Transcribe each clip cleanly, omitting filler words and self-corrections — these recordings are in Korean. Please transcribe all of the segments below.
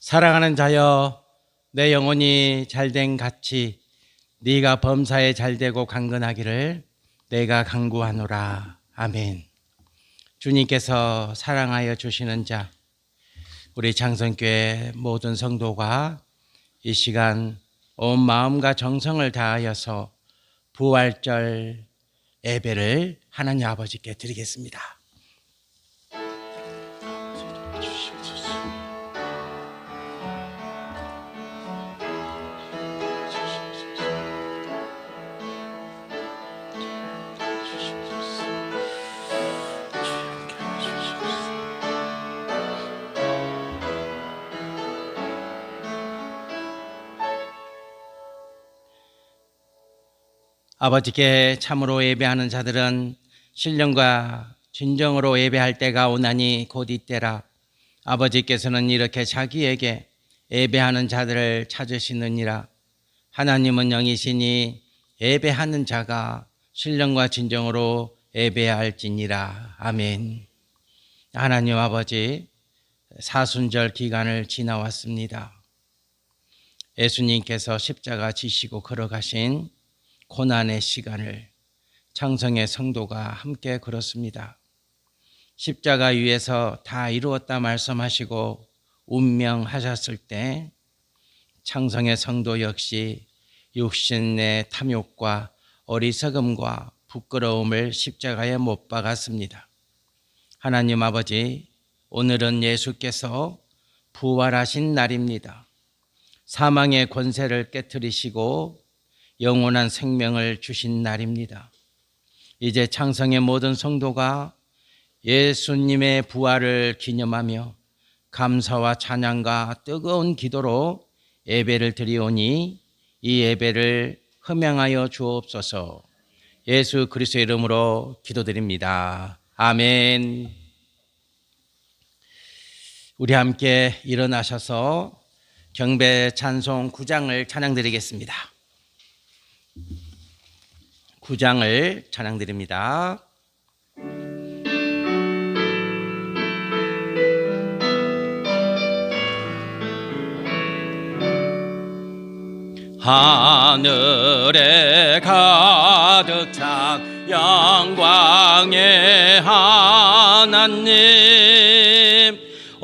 사랑하는 자여, 내 영혼이 잘된 같이 네가 범사에 잘되고 강건하기를 내가 간구하노라. 아멘. 주님께서 사랑하여 주시는 자, 우리 장성교회 모든 성도가 이 시간 온 마음과 정성을 다하여서 부활절 예배를 하나님 아버지께 드리겠습니다. 아버지께 참으로 예배하는 자들은 신령과 진정으로 예배할 때가 오나니 곧 이때라. 아버지께서는 이렇게 자기에게 예배하는 자들을 찾으시느니라. 하나님은 영이시니 예배하는 자가 신령과 진정으로 예배해야 할지니라. 아멘. 하나님 아버지, 사순절 기간을 지나왔습니다. 예수님께서 십자가 지시고 걸어가신 고난의 시간을 장성의 성도가 함께 걸었습니다. 십자가 위에서 다 이루었다 말씀하시고 운명하셨을 때 장성의 성도 역시 육신의 탐욕과 어리석음과 부끄러움을 십자가에 못 박았습니다. 하나님 아버지, 오늘은 예수께서 부활하신 날입니다. 사망의 권세를 깨뜨리시고 영원한 생명을 주신 날입니다. 이제 창성의 모든 성도가 예수님의 부활을 기념하며 감사와 찬양과 뜨거운 기도로 예배를 드리오니 이 예배를 흠양하여 주옵소서. 예수 그리스도의 이름으로 기도드립니다. 아멘. 우리 함께 일어나셔서 경배 찬송 9장을 찬양드리겠습니다. 9장을 찬양드립니다. 하늘에 가득 찬 영광의 하나님,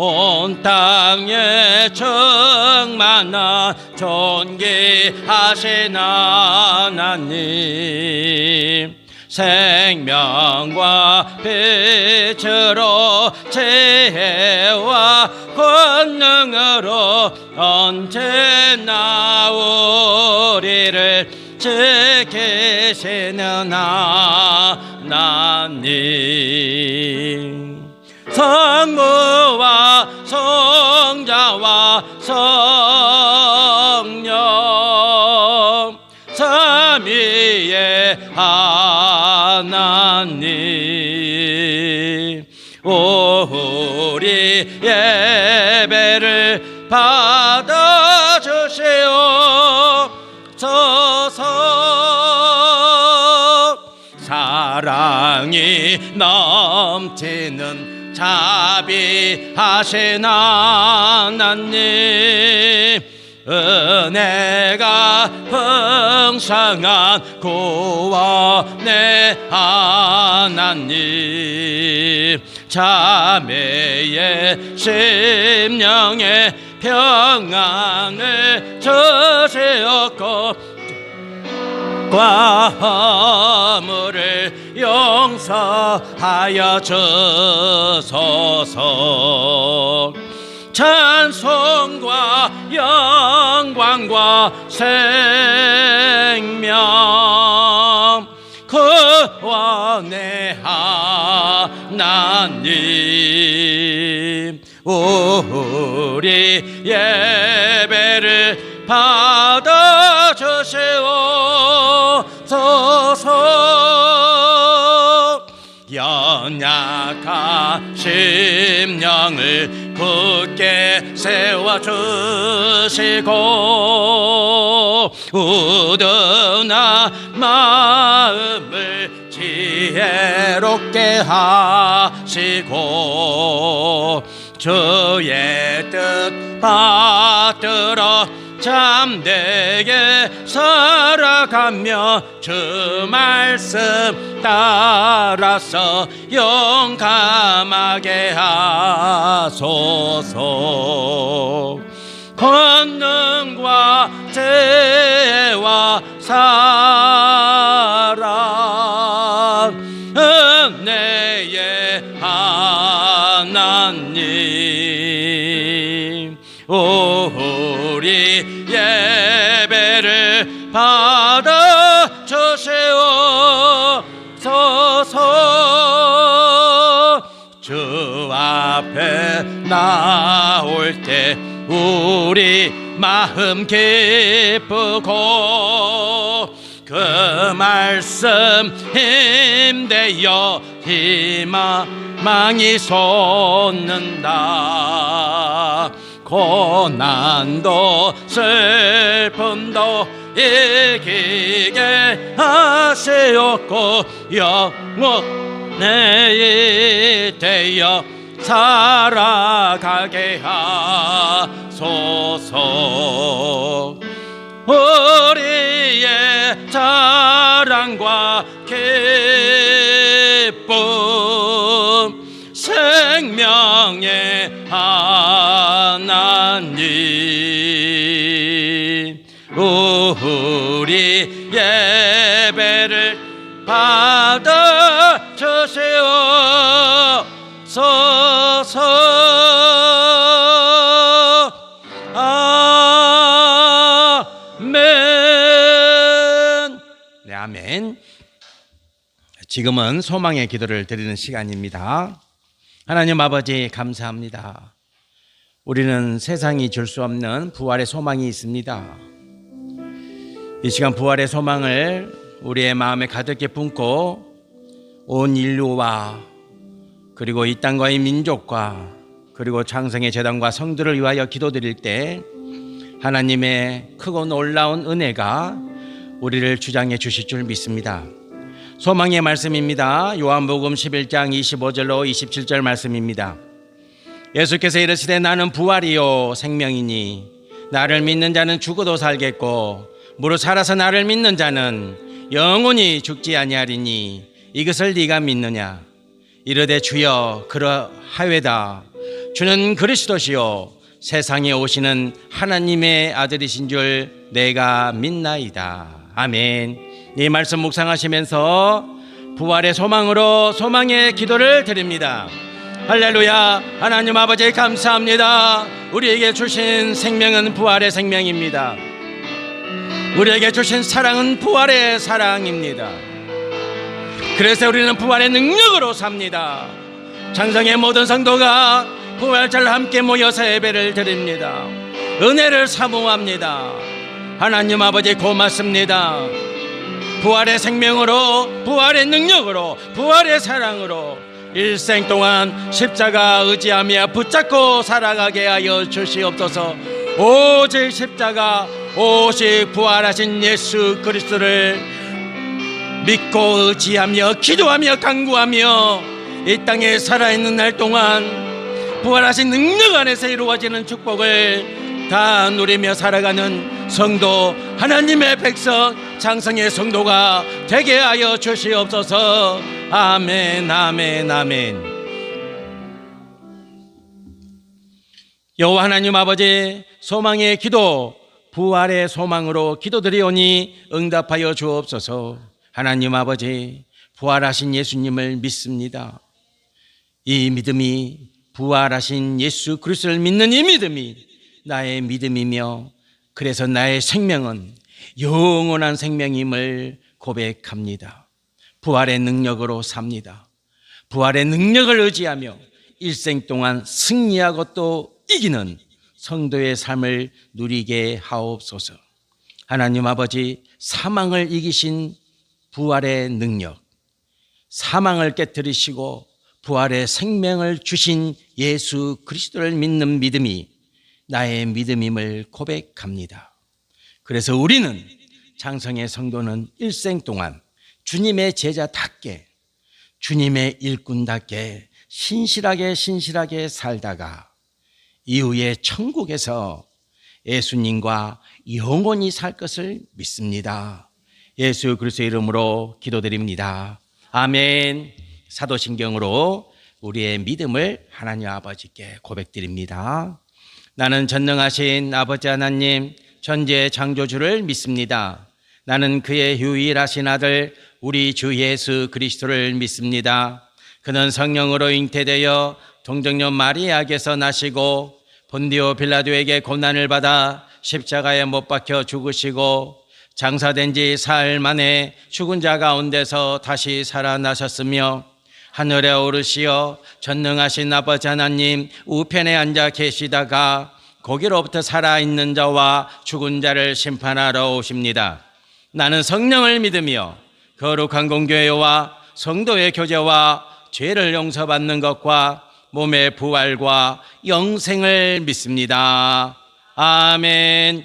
온 땅에 충만한 존귀하신 하나님, 생명과 빛으로 지혜와 권능으로 언제나 우리를 지키시는 하나님, 성부와 성자와 성령 삼위의 하나님, 우리 예배를 받아주시옵소서. 사랑이 넘치는 자비하신 하나님, 은혜가 풍성한 구원의 하나님, 자매의 심령에 평안을 주시옵고 과허물을 용서하여 주소서. 찬송과 영광과 생명 구원의 하나님, 우리 예배를 받아주시옵소서. 연약한 심령을 굳게 세워주시고 우둔한 마음을 지혜롭게 하시고 주의 뜻 받들어 참되게 살아가며 주 말씀 따라서 용감하게 하소서. 권능과 지혜와 사랑 은혜의 하나님, 우리 예배를 받아 주시옵소서. 주 앞에 나올 때 우리 마음 기쁘고 그 말씀 힘되어 희망이 솟는다. 고난도 슬픔도 이기게 하시옵고 영원히 되어 살아가게 하소서. 우리의 자랑과 기쁨 생명의 하나님, 우리 예배를 받아 주시옵소서. 아멘. 네, 아멘. 지금은 소망의 기도를 드리는 시간입니다. 하나님 아버지, 감사합니다. 우리는 세상이 줄 수 없는 부활의 소망이 있습니다. 이 시간 부활의 소망을 우리의 마음에 가득히 품고 온 인류와 그리고 이 땅과의 민족과 그리고 창성의 재단과 성들을 위하여 기도드릴 때 하나님의 크고 놀라운 은혜가 우리를 주장해 주실 줄 믿습니다. 소망의 말씀입니다. 요한복음 11장 25절로 27절 말씀입니다. 예수께서 이르시되 나는 부활이요 생명이니 나를 믿는 자는 죽어도 살겠고 무릇 살아서 나를 믿는 자는 영원히 죽지 아니하리니 이것을 네가 믿느냐. 이르되 주여 그러하외다. 주는 그리스도시요 세상에 오시는 하나님의 아들이신 줄 내가 믿나이다. 아멘. 이 말씀 묵상하시면서 부활의 소망으로 소망의 기도를 드립니다. 할렐루야. 하나님 아버지 감사합니다. 우리에게 주신 생명은 부활의 생명입니다. 우리에게 주신 사랑은 부활의 사랑입니다. 그래서 우리는 부활의 능력으로 삽니다. 창성의 모든 성도가 부활절 함께 모여서 예배를 드립니다. 은혜를 사모합니다. 하나님 아버지 고맙습니다. 부활의 생명으로, 부활의 능력으로, 부활의 사랑으로 일생 동안 십자가 의지하며 붙잡고 살아가게 하여 주시옵소서. 오직 십자가, 오직 부활하신 예수 그리스도를 믿고 의지하며 기도하며 간구하며 이 땅에 살아있는 날 동안 부활하신 능력 안에서 이루어지는 축복을 다 누리며 살아가는 성도, 하나님의 백성, 창성의 성도가 되게 하여 주시옵소서. 아멘, 아멘, 아멘. 여호와 하나님 아버지, 소망의 기도, 부활의 소망으로 기도드리오니 응답하여 주옵소서. 하나님 아버지, 부활하신 예수님을 믿습니다. 이 믿음이, 부활하신 예수 그리스도를 믿는 이 믿음이 나의 믿음이며 그래서 나의 생명은 영원한 생명임을 고백합니다. 부활의 능력으로 삽니다. 부활의 능력을 의지하며 일생 동안 승리하고 또 이기는 성도의 삶을 누리게 하옵소서. 하나님 아버지, 사망을 이기신 부활의 능력, 사망을 깨뜨리시고 부활의 생명을 주신 예수 그리스도를 믿는 믿음이 나의 믿음임을 고백합니다. 그래서 우리는, 창성의 성도는 일생 동안 주님의 제자답게, 주님의 일꾼답게 신실하게 살다가 이후에 천국에서 예수님과 영원히 살 것을 믿습니다. 예수 그리스도의 이름으로 기도드립니다. 아멘. 사도신경으로 우리의 믿음을 하나님 아버지께 고백드립니다. 나는 전능하신 아버지 하나님 천지의 창조주를 믿습니다. 나는 그의 유일하신 아들 우리 주 예수 그리스도를 믿습니다. 그는 성령으로 잉태되어 동정녀 마리아에게서 나시고 본디오 빌라도에게 고난을 받아 십자가에 못 박혀 죽으시고 장사된 지 사흘 만에 죽은 자 가운데서 다시 살아나셨으며 하늘에 오르시어 전능하신 아버지 하나님 우편에 앉아 계시다가 거기로부터 살아있는 자와 죽은 자를 심판하러 오십니다. 나는 성령을 믿으며 거룩한 공교회와 성도의 교제와 죄를 용서받는 것과 몸의 부활과 영생을 믿습니다. 아멘.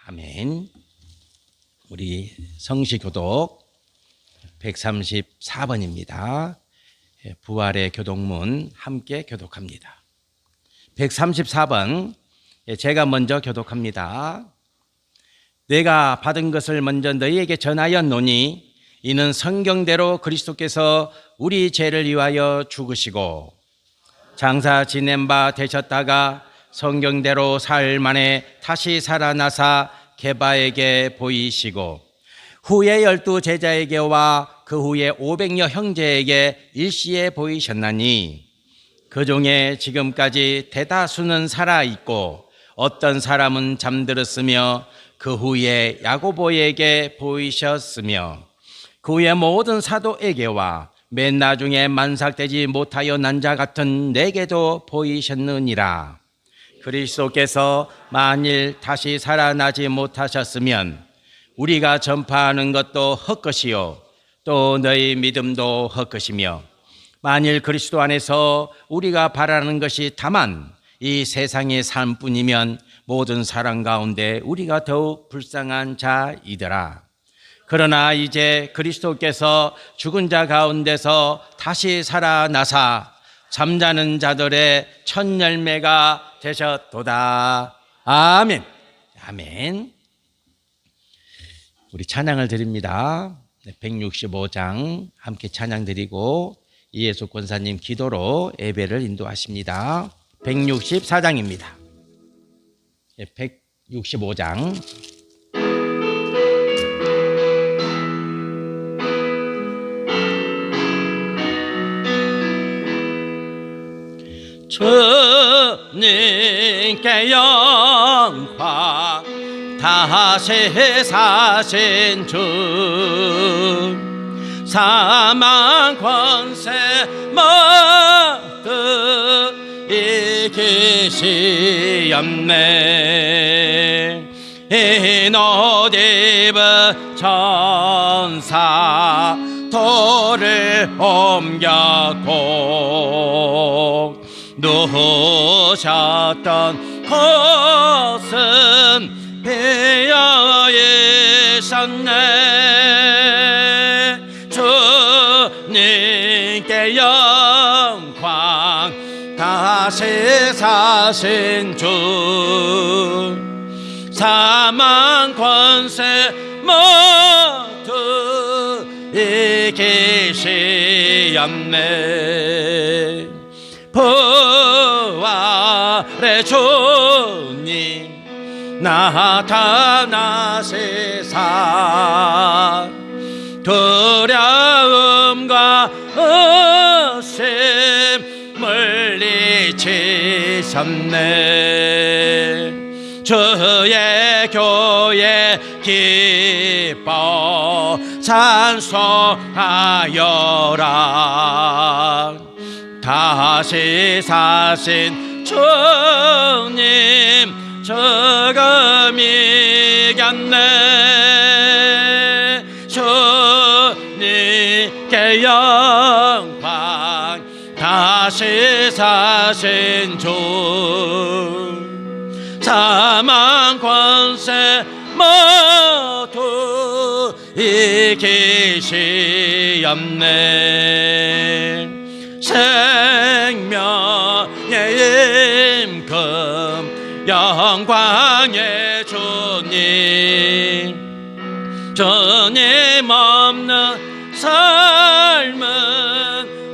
아멘. 우리 성시교독 134번입니다. 부활의 교독문 함께 교독합니다. 134번 제가 먼저 교독합니다. 내가 받은 것을 먼저 너희에게 전하였노니 이는 성경대로 그리스도께서 우리 죄를 위하여 죽으시고 장사 지낸 바 되셨다가 성경대로 사흘 만에 다시 살아나사 게바에게 보이시고 후에 12 제자에게와 그 후에 500여 형제에게 일시에 보이셨나니 그 중에 지금까지 대다수는 살아있고 어떤 사람은 잠들었으며 그 후에 야고보에게 보이셨으며 그 후에 모든 사도에게와 맨 나중에 만삭되지 못하여 난 자 같은 내게도 보이셨느니라. 그리스도께서 만일 다시 살아나지 못하셨으면 우리가 전파하는 것도 헛것이요 또 너희 믿음도 헛것이며 만일 그리스도 안에서 우리가 바라는 것이 다만 이 세상의 삶뿐이면 모든 사람 가운데 우리가 더욱 불쌍한 자이더라. 그러나 이제 그리스도께서 죽은 자 가운데서 다시 살아나사 잠자는 자들의 첫 열매가 되셨도다. 아멘. 아멘. 우리 찬양을 드립니다. 165장 함께 찬양 드리고 이예수 권사님 기도로 예배를 인도하십니다. 164장입니다. 165장. 주님께 영광 다시 사신 주 사망 권세 모두 이기시었네. 이노 입은 천사 돌을 옮겼고 누우셨던 곳은 비어 있었네. 주님께 영광 다시 사신 주 사망 권세 모두 이기시었네. 부활의 주님 나타나시사 두려움과 의심 물리치셨네. 주의 교회 기뻐 찬송하여라. 다시 사신 주님 조금 이겼네. 주님께 영광 다시 사신 주 사망 권세 모두 이기시었네. 생명의 임금 영광의 주님, 주님 없는 삶은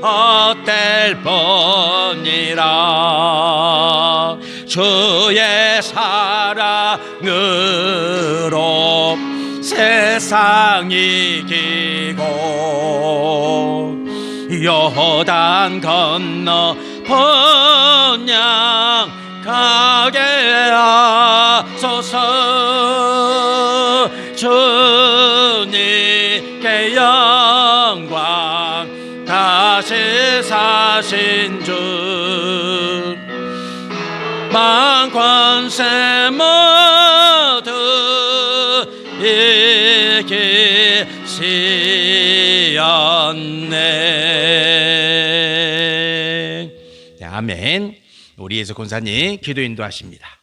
어떨 뿐이라. 주의 사랑으로 세상 이기고 요단 건너 번양 가게 하소서. 주님께 영광 다시 사신 주 만권세 모두 이기시었네. 네, 아멘. 우리 예수 권사님 기도 인도하십니다.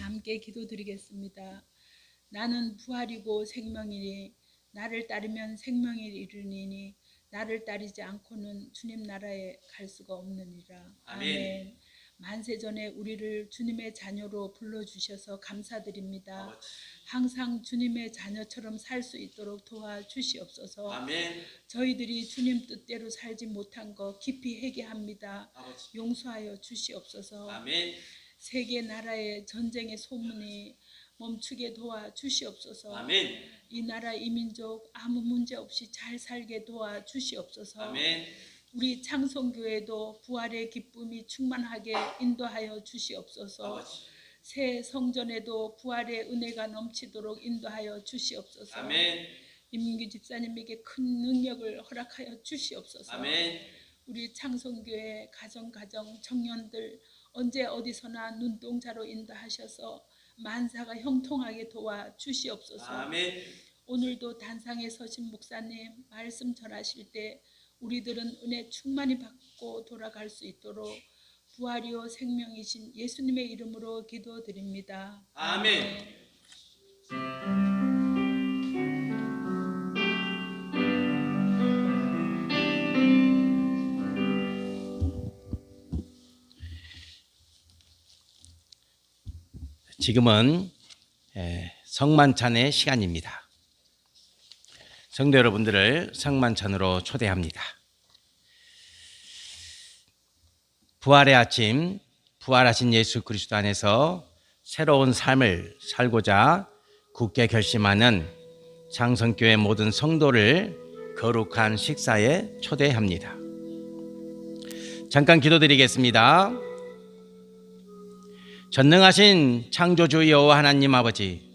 함께 기도드리겠습니다. 나는 부활이고 생명이니 나를 따르면 생명이 이르니니 나를 따르지 않고는 주님 나라에 갈 수가 없느니라. 아멘. 만세전에 우리를 주님의 자녀로 불러주셔서 감사드립니다. 항상 주님의 자녀처럼 살 수 있도록 도와주시옵소서. 아멘. 저희들이 주님 뜻대로 살지 못한 것 깊이 회개합니다. 용서하여 주시옵소서. 아멘. 세계 나라의 전쟁의 소문이 멈추게 도와주시옵소서. 아멘. 이 나라 이 민족 아무 문제 없이 잘 살게 도와주시옵소서. 아멘. 우리 창성교회도 부활의 기쁨이 충만하게 인도하여 주시옵소서. 새 성전에도 부활의 은혜가 넘치도록 인도하여 주시옵소서. 아멘. 임민규 집사님에게 큰 능력을 허락하여 주시옵소서. 아멘. 우리 창성교회 가정 청년들 언제 어디서나 눈동자로 인도하셔서 만사가 형통하게 도와주시옵소서. 아멘. 오늘도 단상에 서신 목사님 말씀 전하실 때 우리들은 은혜 충만히 받고 돌아갈 수 있도록 부활이요 생명이신 예수님의 이름으로 기도드립니다. 아멘. 지금은 성만찬의 시간입니다. 성도 여러분들을 성만찬으로 초대합니다. 부활의 아침, 부활하신 예수 그리스도 안에서 새로운 삶을 살고자 굳게 결심하는 창성교회 모든 성도를 거룩한 식사에 초대합니다. 잠깐 기도드리겠습니다. 전능하신 창조주 여호와 하나님 아버지,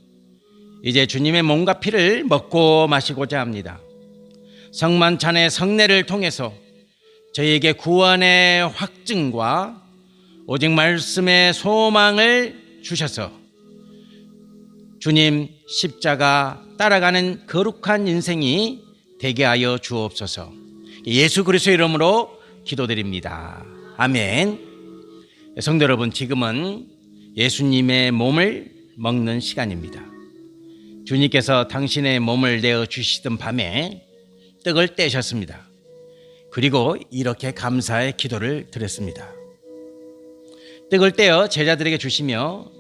이제 주님의 몸과 피를 먹고 마시고자 합니다. 성만찬의 성례를 통해서 저희에게 구원의 확증과 오직 말씀의 소망을 주셔서 주님 십자가 따라가는 거룩한 인생이 되게 하여 주옵소서. 예수 그리스도의 이름으로 기도드립니다. 아멘. 성도 여러분, 지금은 예수님의 몸을 먹는 시간입니다. 주님께서 당신의 몸을 내어 주시던 밤에 떡을 떼셨습니다. 그리고 이렇게 감사의 기도를 드렸습니다. 떡을 떼어 제자들에게 주시며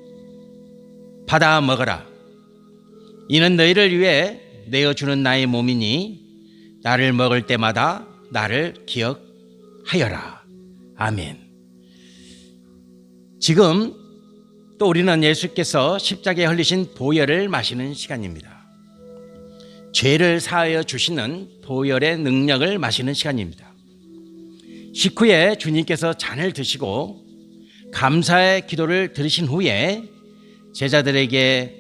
받아 먹어라. 이는 너희를 위해 내어주는 나의 몸이니 나를 먹을 때마다 나를 기억하여라. 아멘. 지금 또 우리는 예수께서 십자가에 흘리신 보혈을 마시는 시간입니다. 죄를 사하여 주시는 보혈의 능력을 마시는 시간입니다. 식후에 주님께서 잔을 드시고 감사의 기도를 들으신 후에 제자들에게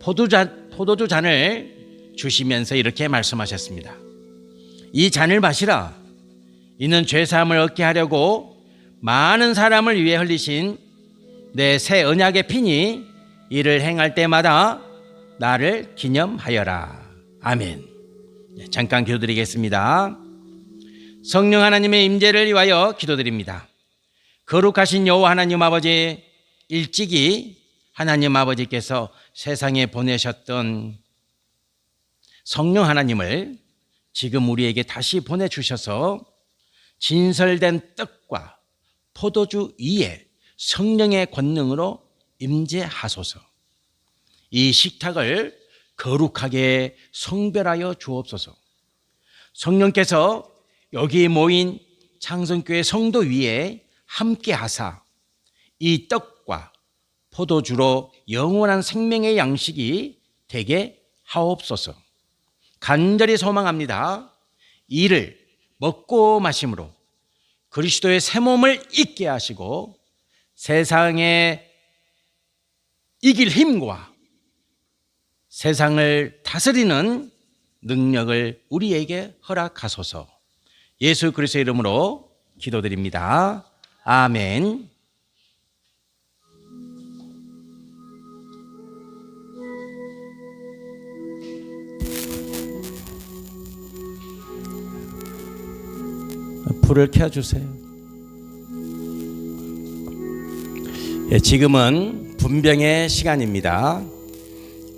포도주 잔을 주시면서 이렇게 말씀하셨습니다. 이 잔을 마시라. 이는 죄사함을 얻게 하려고 많은 사람을 위해 흘리신 내 새 언약의 피니 이를 행할 때마다 나를 기념하여라. 아멘. 잠깐 기도드리겠습니다. 성령 하나님의 임재를 위하여 기도드립니다. 거룩하신 여호와 하나님 아버지, 일찍이 하나님 아버지께서 세상에 보내셨던 성령 하나님을 지금 우리에게 다시 보내주셔서 진설된 떡과 포도주 위에 성령의 권능으로 임재하소서. 이 식탁을 거룩하게 성별하여 주옵소서. 성령께서 여기 모인 창성교회 성도 위에 함께 하사 이 떡과 포도주로 영원한 생명의 양식이 되게 하옵소서. 간절히 소망합니다. 이를 먹고 마심으로 그리스도의 새 몸을 잊게 하시고 세상에 이길 힘과 세상을 다스리는 능력을 우리에게 허락하소서. 예수 그리스도의 이름으로 기도드립니다. 아멘. 불을 켜주세요. 지금은 분병의 시간입니다.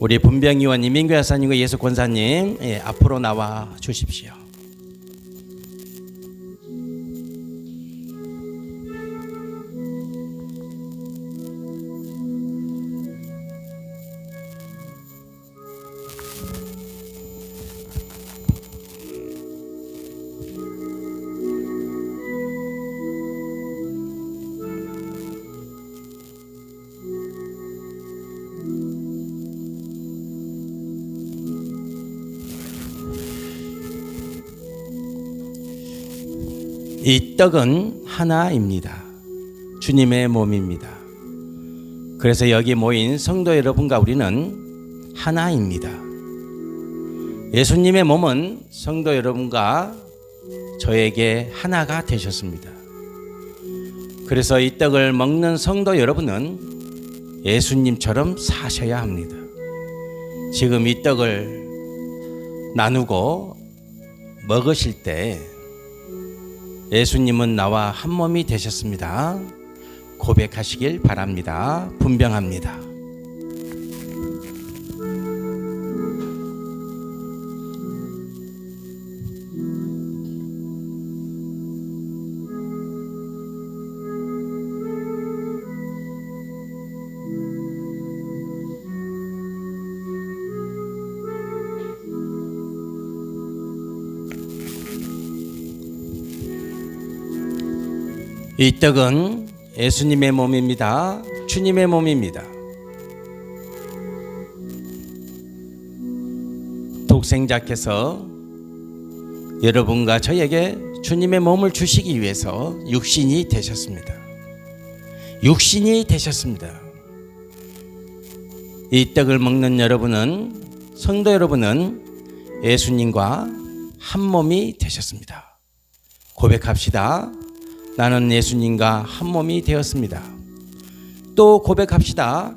우리 분병위원 이민규 여사님과 예수 권사님 앞으로 나와 주십시오. 이 떡은 하나입니다. 주님의 몸입니다. 그래서 여기 모인 성도 여러분과 우리는 하나입니다. 예수님의 몸은 성도 여러분과 저에게 하나가 되셨습니다. 그래서 이 떡을 먹는 성도 여러분은 예수님처럼 사셔야 합니다. 지금 이 떡을 나누고 먹으실 때 예수님은 나와 한 몸이 되셨습니다. 고백하시길 바랍니다. 분병합니다. 이 떡은 예수님의 몸입니다. 주님의 몸입니다. 독생자께서 여러분과 저에게 주님의 몸을 주시기 위해서 육신이 되셨습니다. 육신이 되셨습니다. 이 떡을 먹는 여러분은, 성도 여러분은 예수님과 한 몸이 되셨습니다. 고백합시다. 나는 예수님과 한 몸이 되었습니다. 또 고백합시다.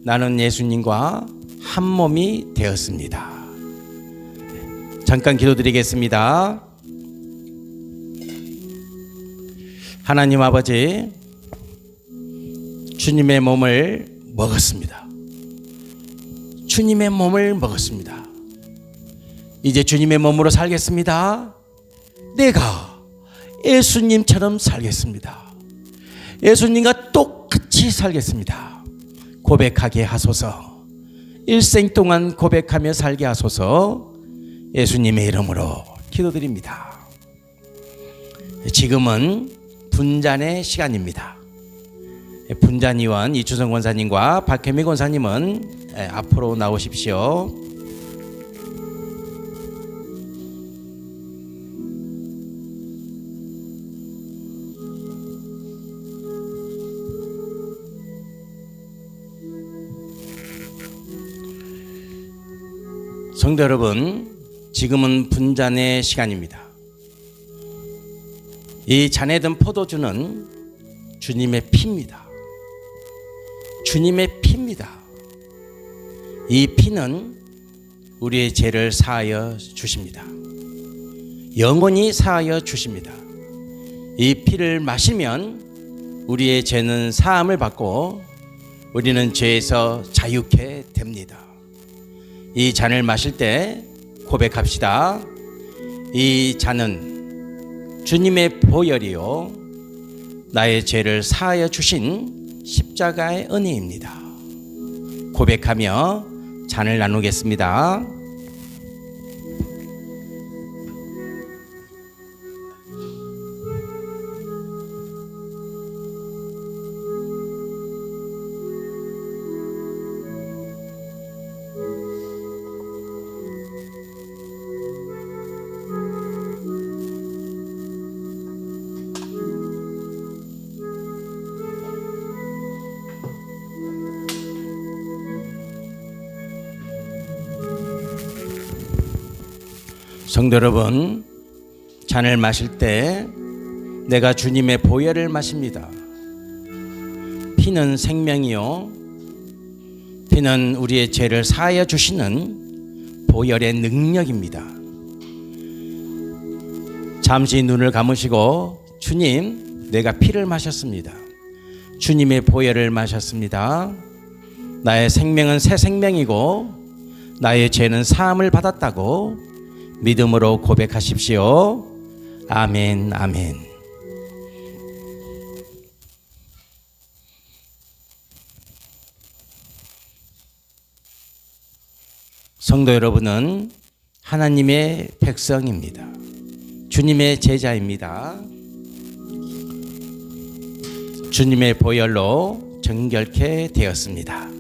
나는 예수님과 한 몸이 되었습니다. 잠깐 기도드리겠습니다. 하나님 아버지, 주님의 몸을 먹었습니다. 주님의 몸을 먹었습니다. 이제 주님의 몸으로 살겠습니다. 내가 예수님처럼 살겠습니다. 예수님과 똑같이 살겠습니다. 고백하게 하소서. 일생 동안 고백하며 살게 하소서. 예수님의 이름으로 기도드립니다. 지금은 분잔의 시간입니다. 분잔위원 이주성 권사님과 박혜미 권사님은 앞으로 나오십시오. 성도 여러분, 지금은 분잔의 시간입니다. 이 잔에 든 포도주는 주님의 피입니다. 주님의 피입니다. 이 피는 우리의 죄를 사하여 주십니다. 영원히 사하여 주십니다. 이 피를 마시면 우리의 죄는 사함을 받고 우리는 죄에서 자유케 됩니다. 이 잔을 마실 때 고백합시다. 이 잔은 주님의 보혈이요 나의 죄를 사하여 주신 십자가의 은혜입니다. 고백하며 잔을 나누겠습니다. 성도 여러분, 잔을 마실 때 내가 주님의 보혈을 마십니다. 피는 생명이요, 피는 우리의 죄를 사하여 주시는 보혈의 능력입니다. 잠시 눈을 감으시고 주님, 내가 피를 마셨습니다. 주님의 보혈을 마셨습니다. 나의 생명은 새 생명이고 나의 죄는 사함을 받았다고 믿음으로 고백하십시오. 아멘, 아멘. 성도 여러분은 하나님의 백성입니다. 주님의 제자입니다. 주님의 보혈로 정결케 되었습니다.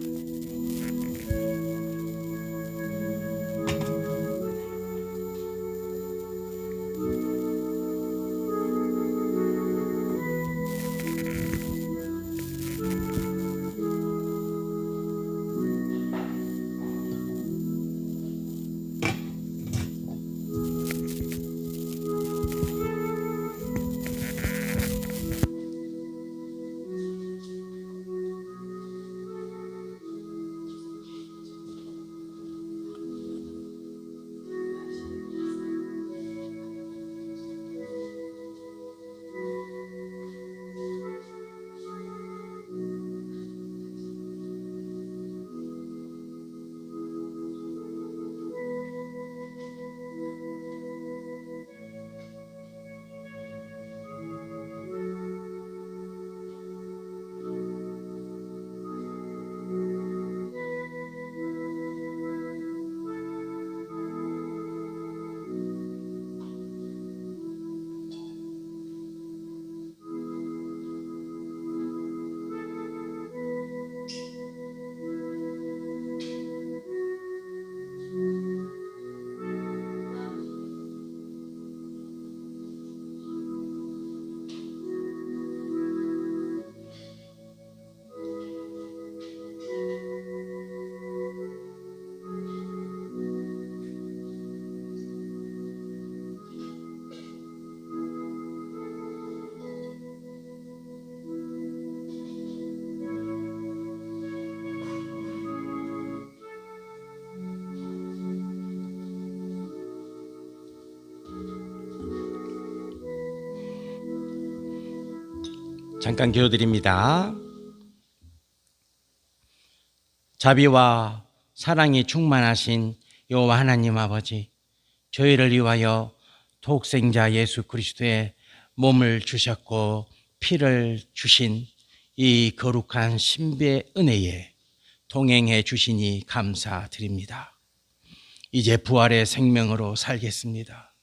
잠깐 기도드립니다. 자비와 사랑이 충만하신 여호와 하나님 아버지, 저희를 위하여 독생자 예수 그리스도의 몸을 주셨고 피를 주신 이 거룩한 신비의 은혜에 동행해 주시니 감사드립니다. 이제 부활의 생명으로 살겠습니다.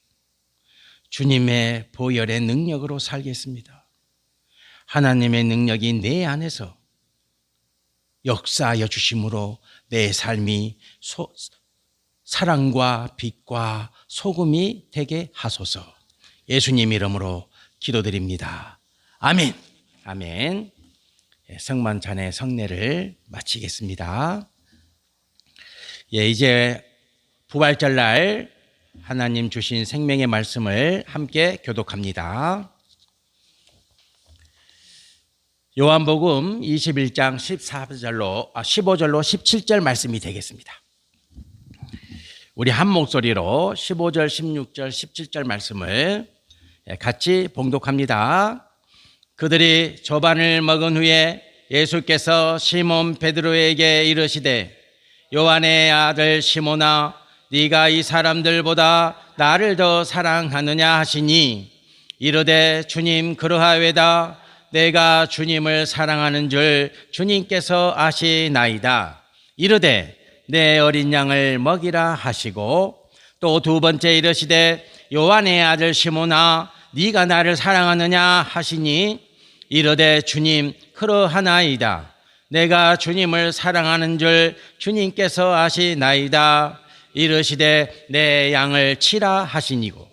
주님의 보혈의 능력으로 살겠습니다. 하나님의 능력이 내 안에서 역사하여 주심으로 내 삶이 사랑과 빛과 소금이 되게 하소서. 예수님 이름으로 기도드립니다. 아멘. 아멘. 성만찬의 성례를 마치겠습니다. 이제 부활절날 하나님 주신 생명의 말씀을 함께 교독합니다. 요한복음 21장 15절로 17절 말씀이 되겠습니다. 우리 한 목소리로 15절, 16절, 17절 말씀을 같이 봉독합니다. 그들이 저반을 먹은 후에 예수께서 시몬 베드로에게 이르시되 요한의 아들 시몬아, 네가 이 사람들보다 나를 더 사랑하느냐 하시니 이르되 주님 그러하외다. 내가 주님을 사랑하는 줄 주님께서 아시나이다. 이르되 내 어린 양을 먹이라 하시고 또 두 번째 이르시되 요한의 아들 시몬아 네가 나를 사랑하느냐 하시니 이르되 주님 그러하나이다. 내가 주님을 사랑하는 줄 주님께서 아시나이다. 이르시되 내 양을 치라 하시니고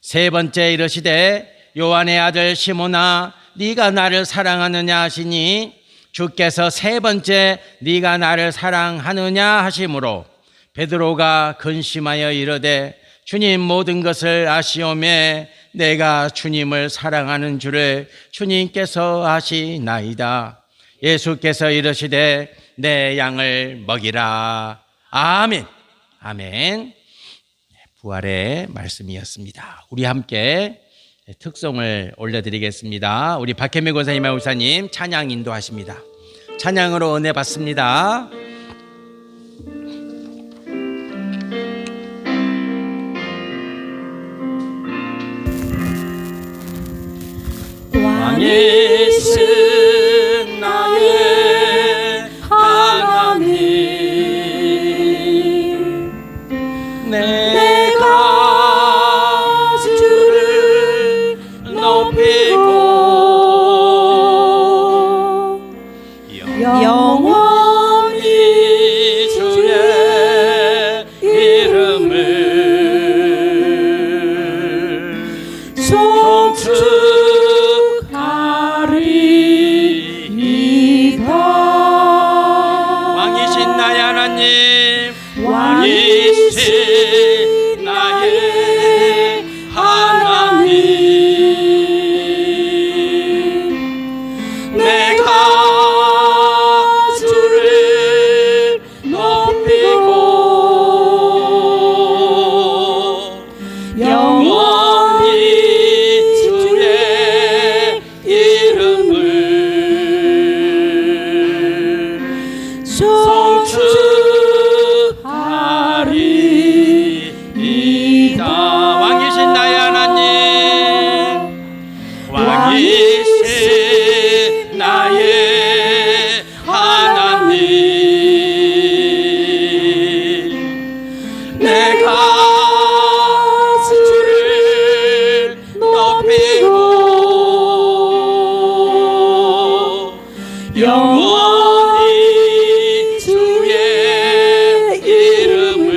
세 번째 이르시되 요한의 아들 시몬아 네가 나를 사랑하느냐 하시니 주께서 세 번째 네가 나를 사랑하느냐 하심으로 베드로가 근심하여 이르되 주님 모든 것을 아시오매 내가 주님을 사랑하는 줄을 주님께서 아시나이다. 예수께서 이르시되 내 양을 먹이라. 아멘. 아멘. 부활의 말씀이었습니다. 우리 함께 특송을 올려드리겠습니다. 우리 박혜미 권사님, 목사님 찬양 인도하십니다. 찬양으로 은혜 받습니다. 왕이신 나의 하나님 내가 주를 높이고 영원히 주의 이름을 송축하리이다. 왕이신 나의 하나님, 왕이신 나의 하나님 내가 주를 높이고 영원히 주의 이름을 송축하리이다. 왕이신 나의 하나님, 왕이신 나의 하나님 내가 주를 높이고 영원히 주의 이름을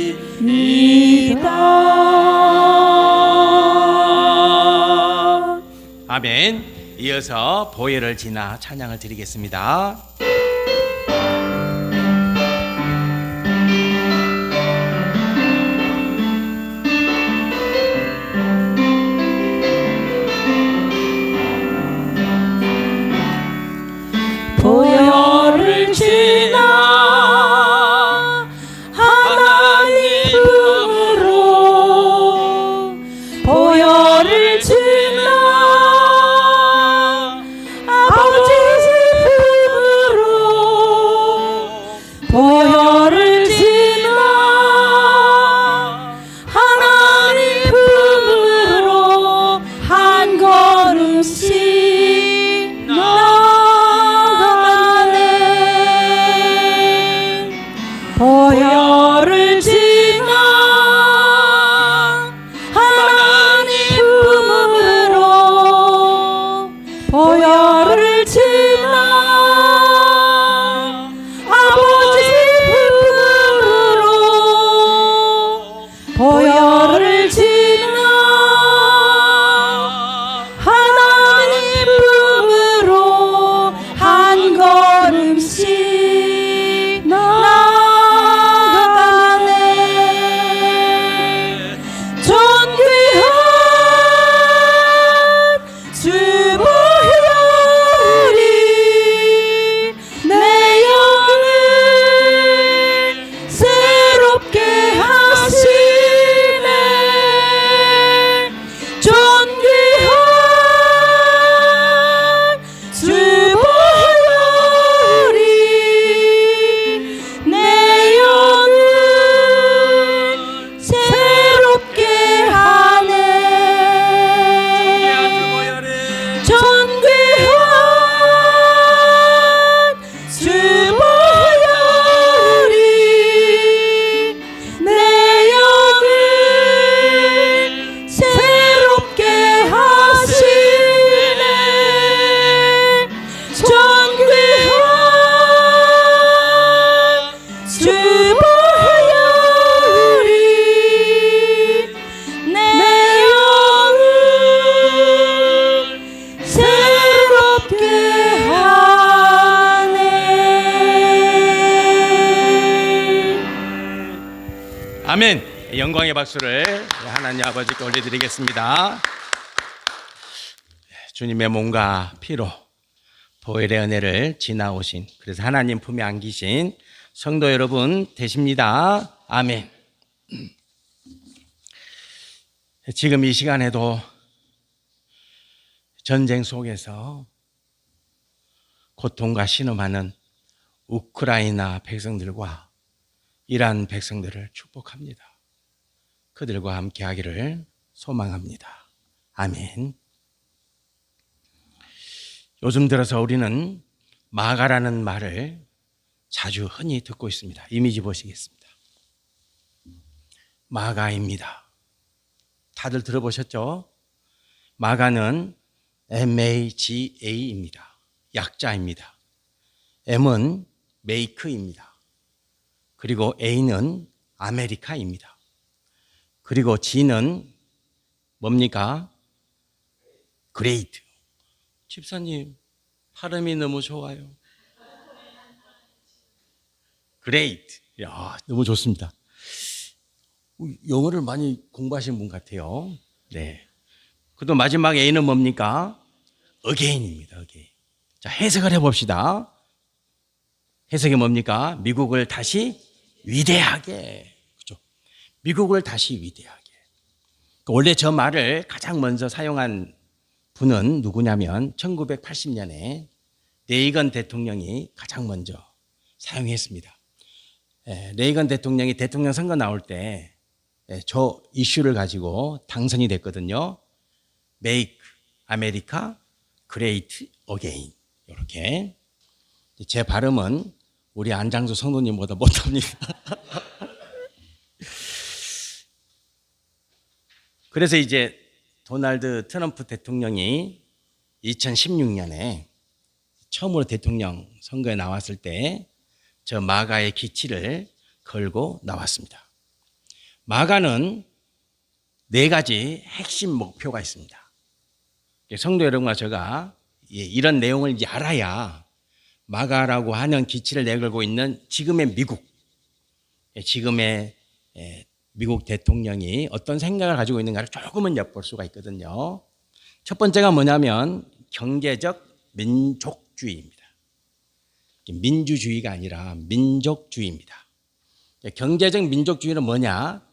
송축하리이다. 아멘. 이어서 보혈을 지나 찬양을 드리겠습니다. 보혈을 지나 하나님으로 보혈을 지나 아버지 품으로 아멘. 영광의 박수를 하나님 아버지께 올려드리겠습니다. 주님의 몸과 피로 보혈의 은혜를 지나오신, 그래서 하나님 품에 안기신 성도 여러분 되십니다. 아멘. 지금 이 시간에도 전쟁 속에서 고통과 신음하는 우크라이나 백성들과 이란 백성들을 축복합니다. 그들과 함께 하기를 소망합니다. 아멘. 요즘 들어서 우리는 마가라는 말을 자주 흔히 듣고 있습니다. 이미지 보시겠습니다. 마가입니다. 다들 들어보셨죠? 마가는 MAGA입니다. 약자입니다. M은 메이크입니다. 그리고 A는 아메리카입니다. 그리고 G는 뭡니까? 그레이트. 집사님, 발음이 너무 좋아요. 그레이트. 야, 너무 좋습니다. 영어를 많이 공부하신 분 같아요. 네. 그또 마지막 A는 뭡니까? again입니다. again. 자, 해석을 해봅시다. 해석이 뭡니까? 미국을 다시 위대하게. 그죠? 미국을 다시 위대하게. 원래 저 말을 가장 먼저 사용한 분은 누구냐면 1980년에 레이건 대통령이 가장 먼저 사용했습니다. 레이건 대통령이 대통령 선거 나올 때 저 이슈를 가지고 당선이 됐거든요. Make America Great Again. 이렇게. 제 발음은 우리 안장수 성도님보다 못합니다. 그래서 이제 도널드 트럼프 대통령이 2016년에 처음으로 대통령 선거에 나왔을 때 저 마가의 기치를 걸고 나왔습니다. 마가는 4가지 핵심 목표가 있습니다. 성도 여러분과 제가 이런 내용을 이제 알아야 마가라고 하는 기치를 내걸고 있는 지금의 미국 대통령이 어떤 생각을 가지고 있는가를 조금은 엿볼 수가 있거든요. 첫 번째가 뭐냐면 경제적 민족주의입니다. 민주주의가 아니라 민족주의입니다. 경제적 민족주의는 뭐냐?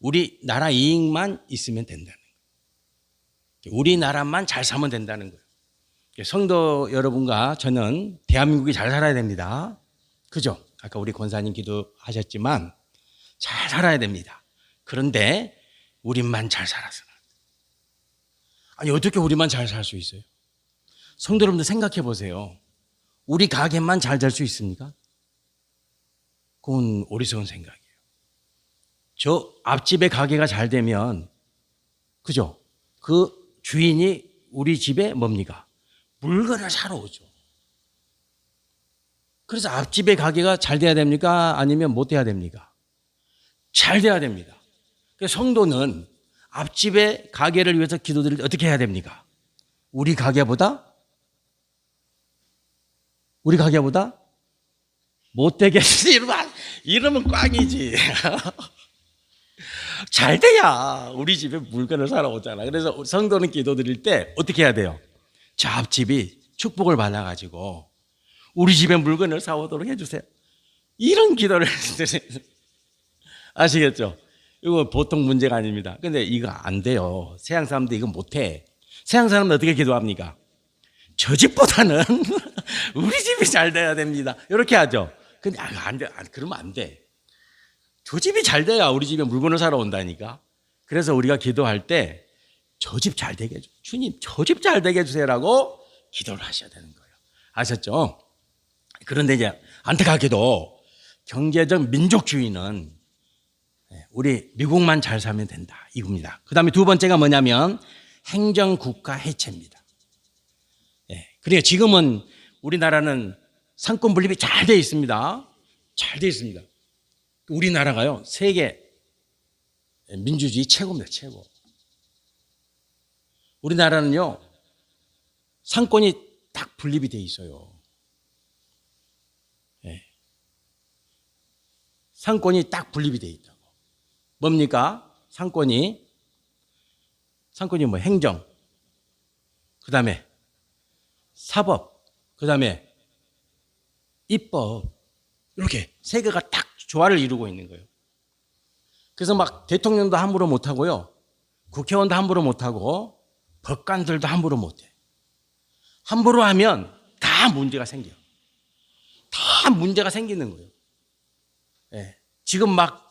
우리나라 이익만 있으면 된다는 거예요. 우리나라만 잘 살면 된다는 거예요. 성도 여러분과 저는 대한민국이 잘 살아야 됩니다. 그죠? 아까 우리 권사님 기도하셨지만 잘 살아야 됩니다. 그런데 우리만 잘 살아서는. 아니, 어떻게 우리만 잘 살 수 있어요? 성도 여러분들 생각해 보세요. 우리 가게만 잘 될 수 있습니까? 그건 어리석은 생각이에요. 저 앞집에 가게가 잘 되면, 그죠? 그 주인이 우리 집에 뭡니까? 물건을 사러 오죠. 그래서 앞집에 가게가 잘 돼야 됩니까? 아니면 못 돼야 됩니까? 잘 돼야 됩니다. 그래서 성도는 앞집에 가게를 위해서 기도드릴 때 어떻게 해야 됩니까? 우리 가게보다 못되게 이러면 꽝이지. 잘 돼야 우리 집에 물건을 사러 오잖아. 그래서 성도는 기도드릴 때 어떻게 해야 돼요? 저 앞집이 축복을 받아가지고 우리 집에 물건을 사오도록 해주세요. 이런 기도를 아시겠죠? 이거 보통 문제가 아닙니다. 근데 이거 안 돼요. 세상 사람들 이거 못해. 세상 사람은 어떻게 기도합니까? 저 집보다는 우리 집이 잘 돼야 됩니다. 이렇게 하죠. 근데 안 돼. 그러면 안 돼. 저 집이 잘 돼야 우리 집에 물건을 사러 온다니까. 그래서 우리가 기도할 때 저 집 잘 되게 해주세요. 주님, 저 집 잘 되게 해주세요라고 기도를 하셔야 되는 거예요. 아셨죠? 그런데 이제 안타깝게도 경제적 민족주의는 우리 미국만 잘 살면 된다. 이겁니다. 그 다음에 두 번째가 뭐냐면 행정국가 해체입니다. 그러니까 지금은 우리나라는 상권 분립이 잘 되어 있습니다. 잘 되어 있습니다. 우리나라가요, 세계 민주주의 최고입니다. 최고. 우리나라는요, 상권이 딱 분립이 되어 있어요. 상권이 딱 분립이 되어 있다고. 뭡니까? 상권이 뭐 행정, 그 다음에 사법, 그 다음에 입법, 이렇게 세 개가 딱 조화를 이루고 있는 거예요. 그래서 막 대통령도 함부로 못하고요, 국회의원도 함부로 못하고, 법관들도 함부로 못해. 함부로 하면 다 문제가 생겨요. 다 문제가 생기는 거예요. 예. 지금 막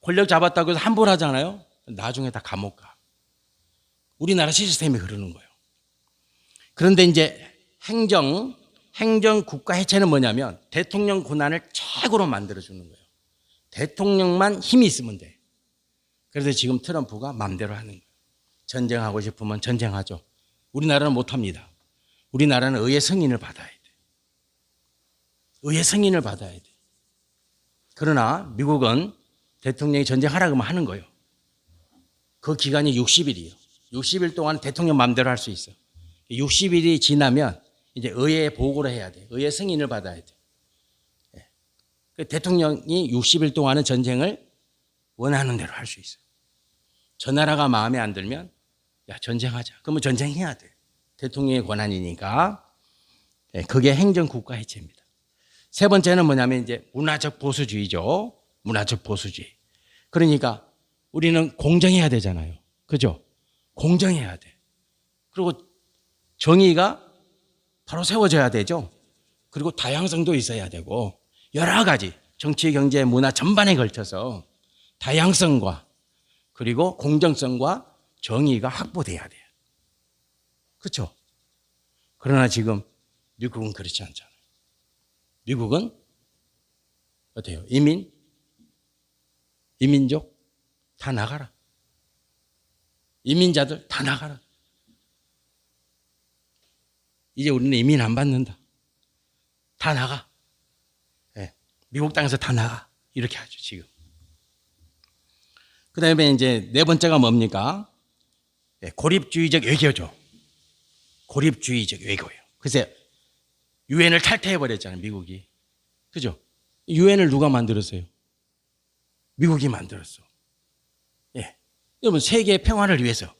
권력 잡았다고 해서 함부로 하잖아요. 나중에 다 감옥 가. 우리나라 시스템이 그러는 거예요. 그런데 이제 행정 국가 해체는 뭐냐면 대통령 권한을 최고로 만들어주는 거예요. 대통령만 힘이 있으면 돼. 그래서 지금 트럼프가 마음대로 하는 거예요. 전쟁하고 싶으면 전쟁하죠. 우리나라는 못합니다. 우리나라는 의회 승인을 받아야 돼. 의회 승인을 받아야 돼. 그러나 미국은 대통령이 전쟁하라 그러면 하는 거예요. 그 기간이 60일이에요. 60일 동안 대통령 마음대로 할 수 있어. 60일이 지나면 이제 의회에 보고를 해야 돼. 의회 승인을 받아야 돼. 대통령이 60일 동안은 전쟁을 원하는 대로 할 수 있어요. 저 나라가 마음에 안 들면 야, 전쟁하자. 그러면 전쟁해야 돼. 대통령의 권한이니까. 그게 행정국가 해체입니다. 세 번째는 뭐냐면 이제 문화적 보수주의죠. 문화적 보수주의. 그러니까 우리는 공정해야 되잖아요. 그죠? 공정해야 돼. 그리고 정의가 바로 세워져야 되죠. 그리고 다양성도 있어야 되고 여러 가지 정치, 경제, 문화 전반에 걸쳐서 다양성과 그리고 공정성과 정의가 확보돼야 돼요. 그렇죠? 그러나 지금 미국은 그렇지 않잖아요. 미국은 어때요? 이민족 다 나가라. 이민자들 다 나가라. 이제 우리는 이민 안 받는다. 다 나가. 네. 미국 땅에서 다 나가. 이렇게 하죠, 지금. 그 다음에 이제 네 번째가 뭡니까? 네, 고립주의적 외교죠. 고립주의적 외교예요. 그래서 유엔을 탈퇴해버렸잖아요, 미국이. 그죠? 유엔을 누가 만들었어요? 미국이 만들었어. 예. 여러분, 세계 평화를 위해서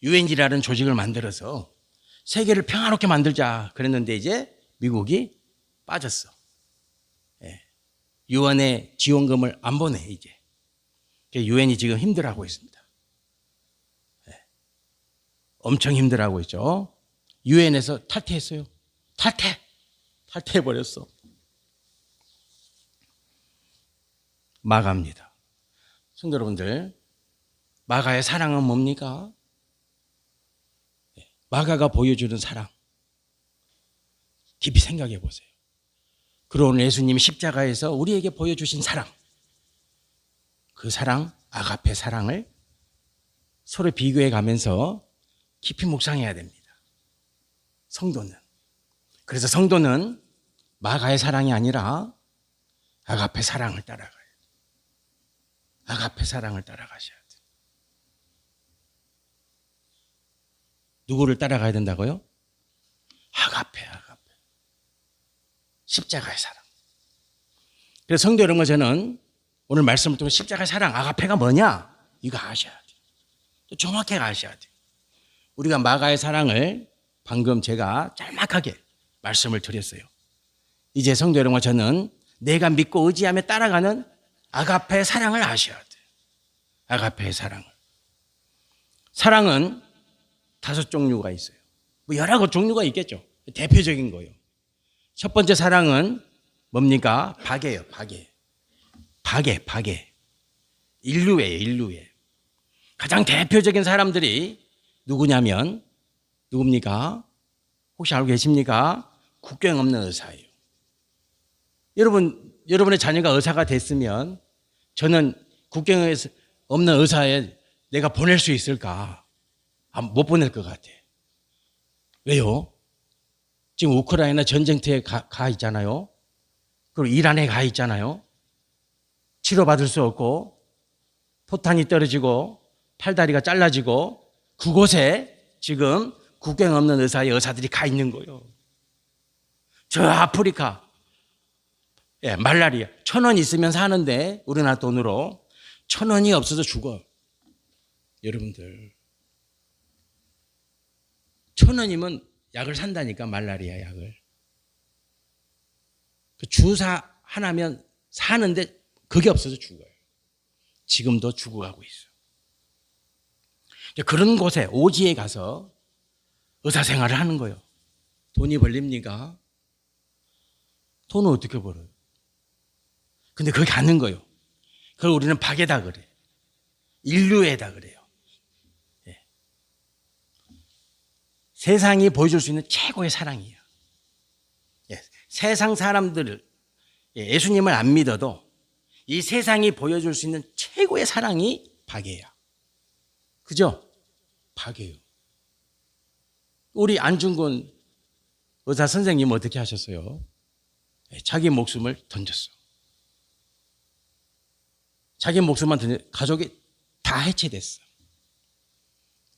유엔이라는 조직을 만들어서 세계를 평화롭게 만들자 그랬는데 이제 미국이 빠졌어. 예. 유엔의 지원금을 안 보내 이제. 유엔이 지금 힘들어하고 있습니다. 예. 엄청 힘들어하고 있죠. 유엔에서 탈퇴했어요. 탈퇴해버렸어. 마가입니다. 성도 여러분들, 마가의 사랑은 뭡니까? 마가가 보여주는 사랑 깊이 생각해 보세요. 그리고 오늘 예수님이 십자가에서 우리에게 보여주신 사랑, 그 사랑, 아가페 사랑을 서로 비교해 가면서 깊이 묵상해야 됩니다. 성도는. 그래서 성도는 마가의 사랑이 아니라 아가페 사랑을 따라가요. 아가페 사랑을 따라가셔야 돼요. 누구를 따라가야 된다고요? 아가페. 십자가의 사랑. 그래서 성도 여러분, 저는 오늘 말씀을 통해 십자가의 사랑, 아가페가 뭐냐? 이거 아셔야 돼요. 또 정확하게 아셔야 돼요. 우리가 마가의 사랑을 방금 제가 짤막하게 말씀을 드렸어요. 이제 성도 여러분과 저는 내가 믿고 의지하며 따라가는 아가페의 사랑을 아셔야 돼요. 아가페의 사랑을. 사랑은 5종류가 있어요. 뭐 여러 종류가 있겠죠. 대표적인 거예요. 첫 번째 사랑은 뭡니까? 박애예요. 박애. 인류애예요. 가장 대표적인 사람들이 누구냐면 누굽니까? 혹시 알고 계십니까? 국경 없는 의사예요. 여러분의 자녀가 의사가 됐으면 저는 국경 없는 의사에 내가 보낼 수 있을까? 못 보낼 것 같아. 왜요? 지금 우크라이나 전쟁터에 가 있잖아요. 그리고 이란에 가 있잖아요. 치료받을 수 없고 포탄이 떨어지고 팔다리가 잘라지고 그곳에 지금 국경 없는 의사의 의사들이 가 있는 거예요. 저 아프리카 말라리아 1,000원 있으면 사는데 우리나라 돈으로 1,000원이 없어서 죽어. 여러분들 1,000원이면 약을 산다니까. 말라리아 약을. 그 주사 하나면 사는데 그게 없어서 죽어요. 지금도 죽어가고 있어. 그런 곳에 오지에 가서 의사 생활을 하는 거예요. 돈이 벌립니까? 돈은 어떻게 벌어요? 근데 거기 가는 거예요. 그걸 우리는 박에다 그래. 인류에다 그래요. 예. 세상이 보여줄 수 있는 최고의 사랑이에요. 예. 세상 사람들, 예수님을 안 믿어도 이 세상이 보여줄 수 있는 최고의 사랑이 박이에요. 그죠? 박이에요. 우리 안중근 의사 선생님 어떻게 하셨어요? 자기 목숨을 던졌어. 자기 목숨만 던져 가족이 다 해체됐어.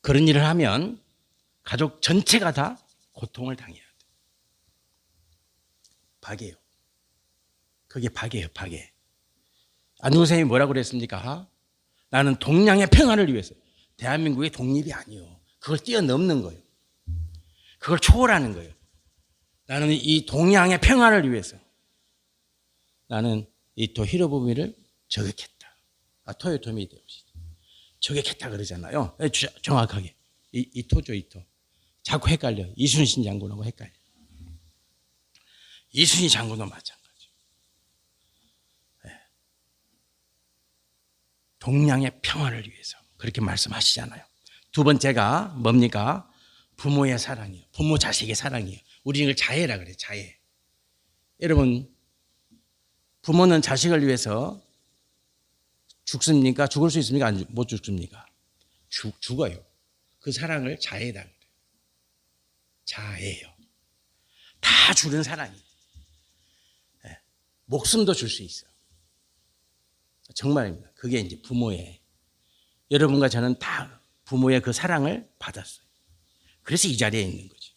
그런 일을 하면 가족 전체가 다 고통을 당해야 돼. 박이에요. 그게 박이에요, 박이. 안중근 선생님이 뭐라고 그랬습니까? 나는 동양의 평화를 위해서. 대한민국의 독립이 아니요. 그걸 뛰어넘는 거예요. 그걸 초월하는 거예요. 나는 이 동양의 평화를 위해서 나는 이토 히로부미를 저격했다. 토요토미 히데요시 저격했다 그러잖아요. 정확하게 이토죠, 이토. 자꾸 헷갈려. 이순신 장군하고 헷갈려. 이순신 장군도 마찬가지. 네. 동양의 평화를 위해서 그렇게 말씀하시잖아요. 두 번째가 뭡니까? 부모의 사랑이에요. 부모 자식의 사랑이에요. 우리는 이걸 자애라 그래요. 자애. 여러분, 부모는 자식을 위해서 죽습니까? 죽을 수 있습니까? 못 죽습니까? 죽어요. 그 사랑을 자애다 그래요. 자애예요. 다 주는 사랑이에요. 네. 목숨도 줄 수 있어요. 정말입니다. 그게 이제 부모의, 여러분과 저는 다 부모의 그 사랑을 받았어요. 그래서 이 자리에 있는 거죠.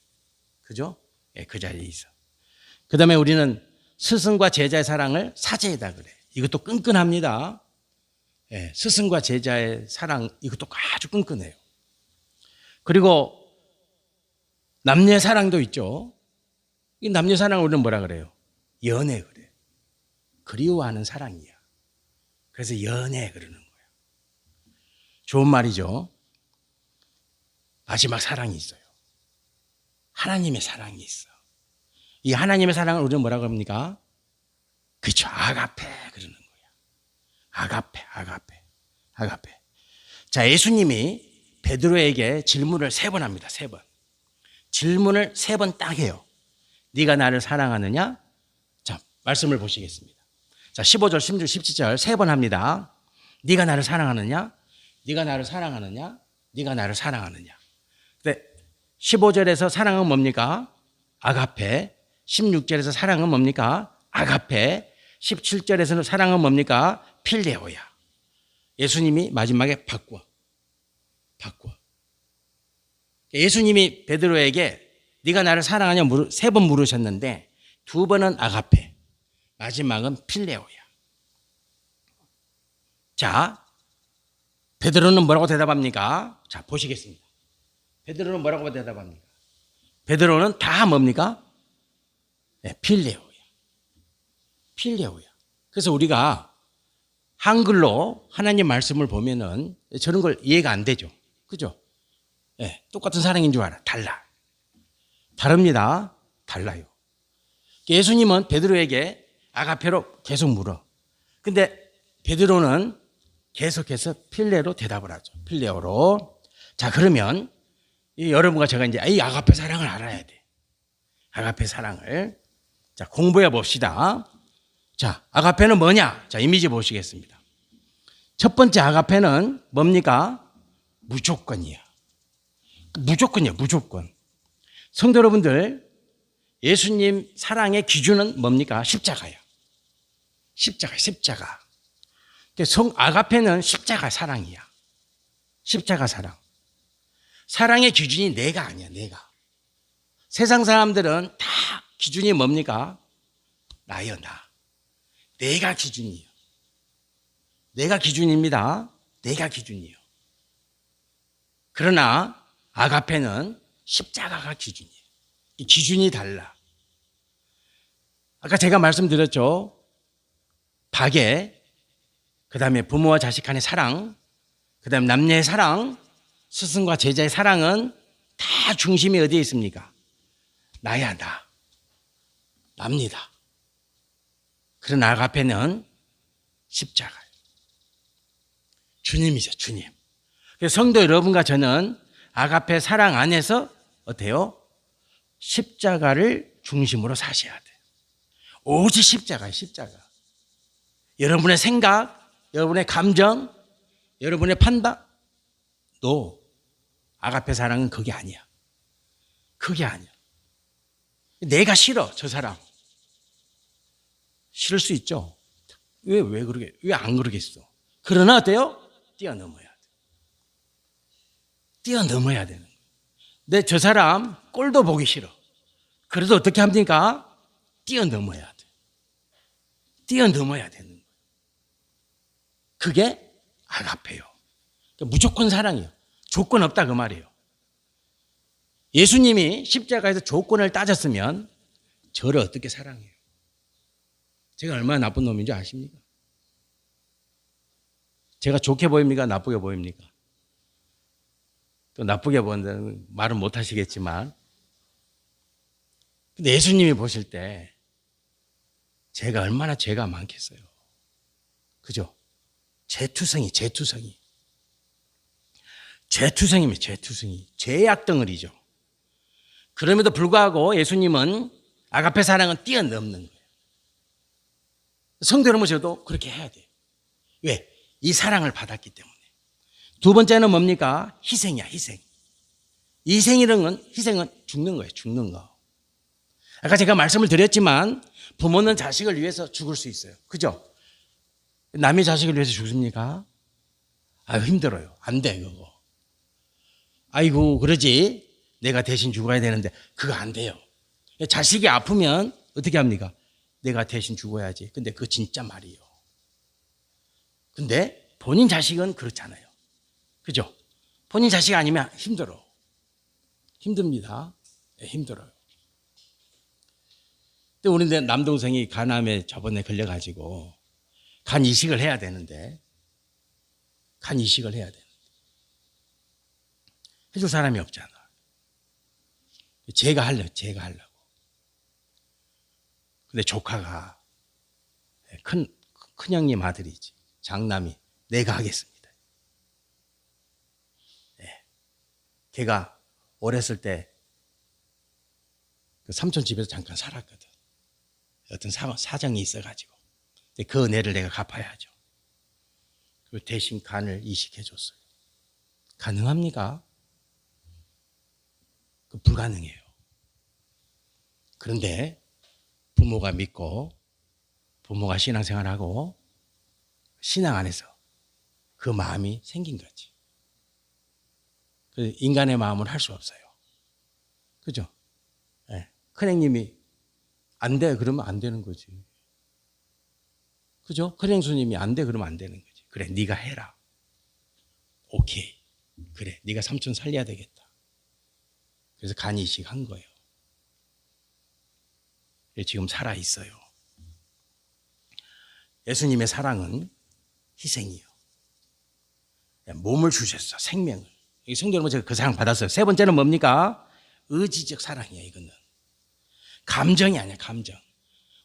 그죠? 예, 그 자리에 있어. 그 다음에 우리는 스승과 제자의 사랑을 사제이다 그래. 이것도 끈끈합니다. 예, 스승과 제자의 사랑, 이것도 아주 끈끈해요. 그리고 남녀의 사랑도 있죠. 이 남녀 사랑을 우리는 뭐라 그래요? 연애 그래. 그리워하는 사랑이야. 그래서 연애 그러는 거예요. 좋은 말이죠. 마지막 사랑이 있어요. 하나님의 사랑이 있어. 이 하나님의 사랑을 우리는 뭐라고 합니까? 그렇죠. 아가페 그러는 거예요. 아가페, 아가페, 아가페. 자, 예수님이 베드로에게 질문을 3번 합니다. 3번. 질문을 3번 딱 해요. 네가 나를 사랑하느냐? 자, 말씀을 보시겠습니다. 자, 15절, 16절, 17절 3번 합니다. 네가 나를 사랑하느냐? 네가 나를 사랑하느냐? 네가 나를 사랑하느냐? 근데 15절에서 사랑은 뭡니까? 아가페. 16절에서 사랑은 뭡니까? 아가페. 17절에서는 사랑은 뭡니까? 필레오야. 예수님이 마지막에 바꿔. 예수님이 베드로에게 네가 나를 사랑하냐 3번 물으셨는데 2번은 아가페, 마지막은 필레오야. 자, 베드로는 뭐라고 대답합니까? 자, 보시겠습니다. 베드로는 뭐라고 대답합니까? 베드로는 다 뭡니까? 네, 필레오야. 필레오야. 그래서 우리가 한글로 하나님 말씀을 보면은 저런 걸 이해가 안 되죠. 그죠? 네, 똑같은 사랑인 줄 알아. 달라. 다릅니다. 달라요. 예수님은 베드로에게 아가페로 계속 물어. 근데 베드로는 계속해서 필레로 대답을 하죠. 필레오로. 자, 그러면 여러분과 제가 이제 이 아가페 사랑을 알아야 돼. 아가페 사랑을. 자, 공부해 봅시다. 자, 아가페는 뭐냐? 자, 이미지 보시겠습니다. 첫 번째 아가페는 뭡니까? 무조건이야. 무조건이야, 무조건. 성도 여러분들, 예수님 사랑의 기준은 뭡니까? 십자가야. 십자가. 아가페는 십자가 사랑이야. 십자가 사랑. 사랑의 기준이 내가 아니야, 내가. 세상 사람들은 다 기준이 뭡니까? 나요, 나. 내가 기준이에요. 내가 기준입니다. 내가 기준이에요. 그러나 아가페는 십자가가 기준이에요. 이 기준이 달라. 아까 제가 말씀드렸죠. 박애, 그 다음에 부모와 자식 간의 사랑, 그 다음에 남녀의 사랑, 스승과 제자의 사랑은 다 중심이 어디에 있습니까? 나야 나. 납니다. 그러나 아가페는 십자가예요. 주님이죠, 주님. 그래서 성도 여러분과 저는 아가페 사랑 안에서 어때요? 십자가를 중심으로 사셔야 돼요. 오직 십자가예요, 십자가. 여러분의 생각, 여러분의 감정, 여러분의 판단, 아가페 사랑은 그게 아니야. 그게 아니야. 내가 싫어, 저 사람. 싫을 수 있죠. 왜 안 그러겠어? 그러나 어때요? 뛰어넘어야 돼. 뛰어넘어야 되는 거예요. 근데 저 사람 꼴도 보기 싫어. 그래도 어떻게 합니까? 뛰어넘어야 돼. 뛰어넘어야 되는 거예요. 그게 아가페요. 그러니까 무조건 사랑이에요. 조건 없다 그 말이에요. 예수님이 십자가에서 조건을 따졌으면 저를 어떻게 사랑해요? 제가 얼마나 나쁜 놈인 줄 아십니까? 제가 좋게 보입니까? 나쁘게 보입니까? 또 나쁘게 보는다는 말은 못 하시겠지만, 근데 예수님이 보실 때 제가 얼마나 죄가 많겠어요. 그죠? 죄투성이. 죄투성이면 죄투성이. 죄악 덩어리죠. 그럼에도 불구하고 예수님은 아가페 사랑은 뛰어넘는 거예요. 성도 여러분 저도 그렇게 해야 돼요. 왜? 이 사랑을 받았기 때문에. 두 번째는 뭡니까? 희생이야, 희생. 희생은 죽는 거예요, 죽는 거. 아까 제가 말씀을 드렸지만 부모는 자식을 위해서 죽을 수 있어요. 그죠? 남의 자식을 위해서 죽습니까? 아유, 힘들어요. 안 돼, 그거. 아이고, 그러지. 내가 대신 죽어야 되는데, 그거 안 돼요. 자식이 아프면 어떻게 합니까? 내가 대신 죽어야지. 근데 그거 진짜 말이에요. 근데 본인 자식은 그렇잖아요. 그죠? 본인 자식 아니면 힘들어. 힘듭니다. 네, 힘들어요. 근데 우리 남동생이 간암에 저번에 걸려가지고 간 이식을 해야 되는데 해줄 사람이 없잖아. 제가 하려고. 근데 조카가 큰형님 아들이지. 장남이 내가 하겠습니다. 네. 걔가 어렸을 때 그 삼촌 집에서 잠깐 살았거든. 어떤 사정이 있어가지고. 근데 그 은혜를 내가 갚아야죠. 그 대신 간을 이식해 줬어요. 가능합니까? 그 불가능해요. 그런데 부모가 믿고 부모가 신앙생활하고 신앙 안에서 그 마음이 생긴 거지. 그 인간의 마음은 할 수 없어요. 그죠? 네. 큰형님이 안 돼 그러면 안 되는 거지. 그죠? 큰형수님이 안 돼 그러면 안 되는 거지. 그래 네가 해라. 오케이. 그래 네가 삼촌 살려야 되겠다. 그래서 간 이식한 거예요. 지금 살아 있어요. 예수님의 사랑은 희생이요. 몸을 주셨어, 생명을. 성도 여러분, 제가 그 사랑 받았어요. 세 번째는 뭡니까? 의지적 사랑이에요, 이거는. 감정이 아니야, 감정.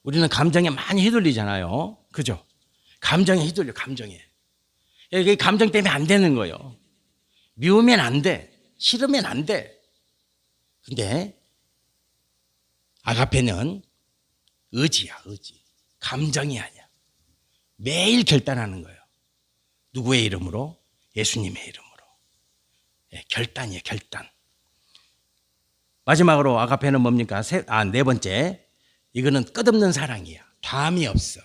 우리는 감정에 많이 휘둘리잖아요. 그죠? 감정에 휘둘려, 감정에. 이게 감정 때문에 안 되는 거예요. 미우면 안 돼. 싫으면 안 돼. 근데 아가페는 의지야, 의지. 감정이 아니야. 매일 결단하는 거예요. 누구의 이름으로? 예수님의 이름으로. 결단이에요, 결단. 마지막으로 아가페는 뭡니까? 네 번째. 이거는 끝없는 사랑이야. 다함이 없어.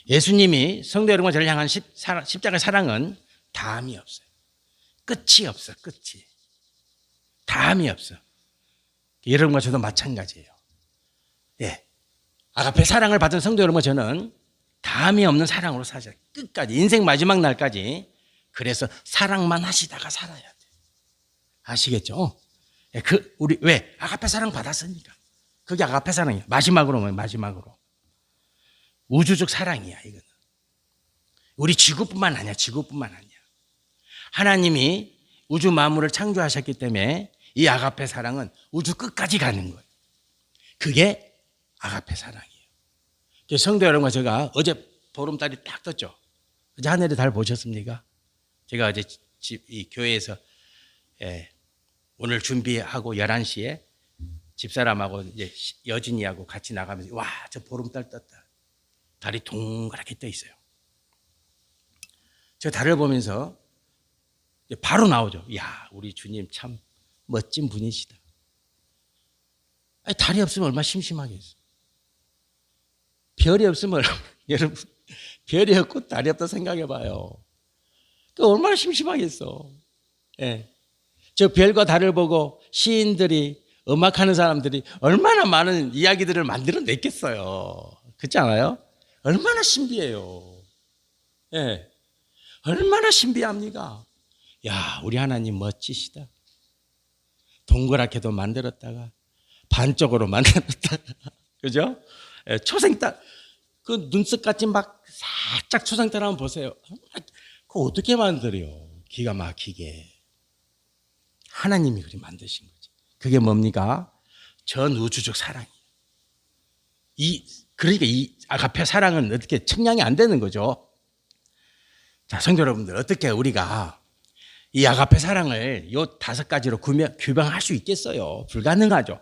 예수님이 성도 여러분과 저를 향한 십자가의 사랑은 다함이 없어요. 끝이 없어, 끝이. 다함이 없어. 여러분과 저도 마찬가지예요. 예. 아가페 사랑을 받은 성도 여러분과 저는 다함이 없는 사랑으로 사셔야 돼. 끝까지 인생 마지막 날까지. 그래서 사랑만 하시다가 살아야 돼. 아시겠죠? 우리 왜 아가페 사랑 받았으니까. 그게 아가페 사랑이야. 마지막으로 뭐예요? 마지막으로 우주적 사랑이야. 이거는 우리 지구뿐만 아니야. 지구뿐만 아니야. 하나님이 우주 만물을 창조하셨기 때문에 이 아가페 사랑은 우주 끝까지 가는 거예요. 그게 아가페 사랑이에요. 성도 여러분과 제가 어제 보름달이 딱 떴죠. 어제 하늘의 달 보셨습니까? 제가 어제 이 교회에서 오늘 준비하고 11시에 집사람하고 이제 여진이하고 같이 나가면서 와, 저 보름달 떴다. 달이 동그랗게 떠 있어요. 저 달을 보면서 바로 나오죠. 야, 우리 주님 참 멋진 분이시다. 아니, 달이 없으면 얼마나 심심하겠어. 별이 없으면 여러분, 별이 없고 달이 없다 생각해 봐요. 얼마나 심심하겠어. 예. 저 별과 달을 보고 시인들이, 음악하는 사람들이 얼마나 많은 이야기들을 만들어냈겠어요. 그렇지 않아요? 얼마나 신비해요. 예. 얼마나 신비합니까? 야, 우리 하나님 멋지시다. 동그랗게도 만들었다가 반쪽으로 만들었다가 그죠? 예, 초생달 그 눈썹같이 막 살짝 초생달 한번 보세요. 그거 어떻게 만들어요? 기가 막히게. 하나님이 그렇게 만드신 거지. 그게 뭡니까? 전 우주적 사랑이에요. 그러니까 이 아가페 사랑은 어떻게 측량이 안 되는 거죠. 자, 성도 여러분들, 어떻게 우리가 이 아가페 사랑을 요 5가지로 규명할 수 있겠어요? 불가능하죠.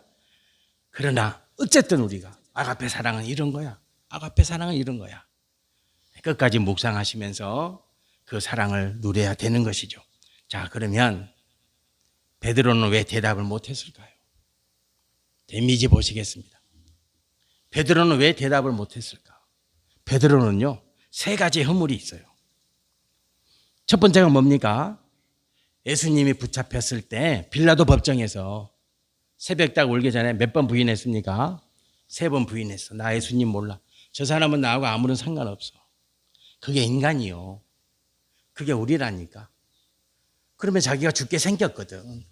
그러나 어쨌든 우리가 아가페 사랑은 이런 거야. 아가페 사랑은 이런 거야. 끝까지 묵상하시면서 그 사랑을 누려야 되는 것이죠. 자, 그러면 베드로는 왜 대답을 못했을까요? 데미지 보시겠습니다. 베드로는 왜 대답을 못했을까? 베드로는요, 3가지 허물이 있어요. 첫 번째가 뭡니까? 예수님이 붙잡혔을 때 빌라도 법정에서 새벽딱 울기 전에 몇 번 부인했습니까? 3번 부인했어. 나 예수님 몰라. 저 사람은 나하고 아무런 상관없어. 그게 인간이요. 그게 우리라니까. 그러면 자기가 죽게 생겼거든.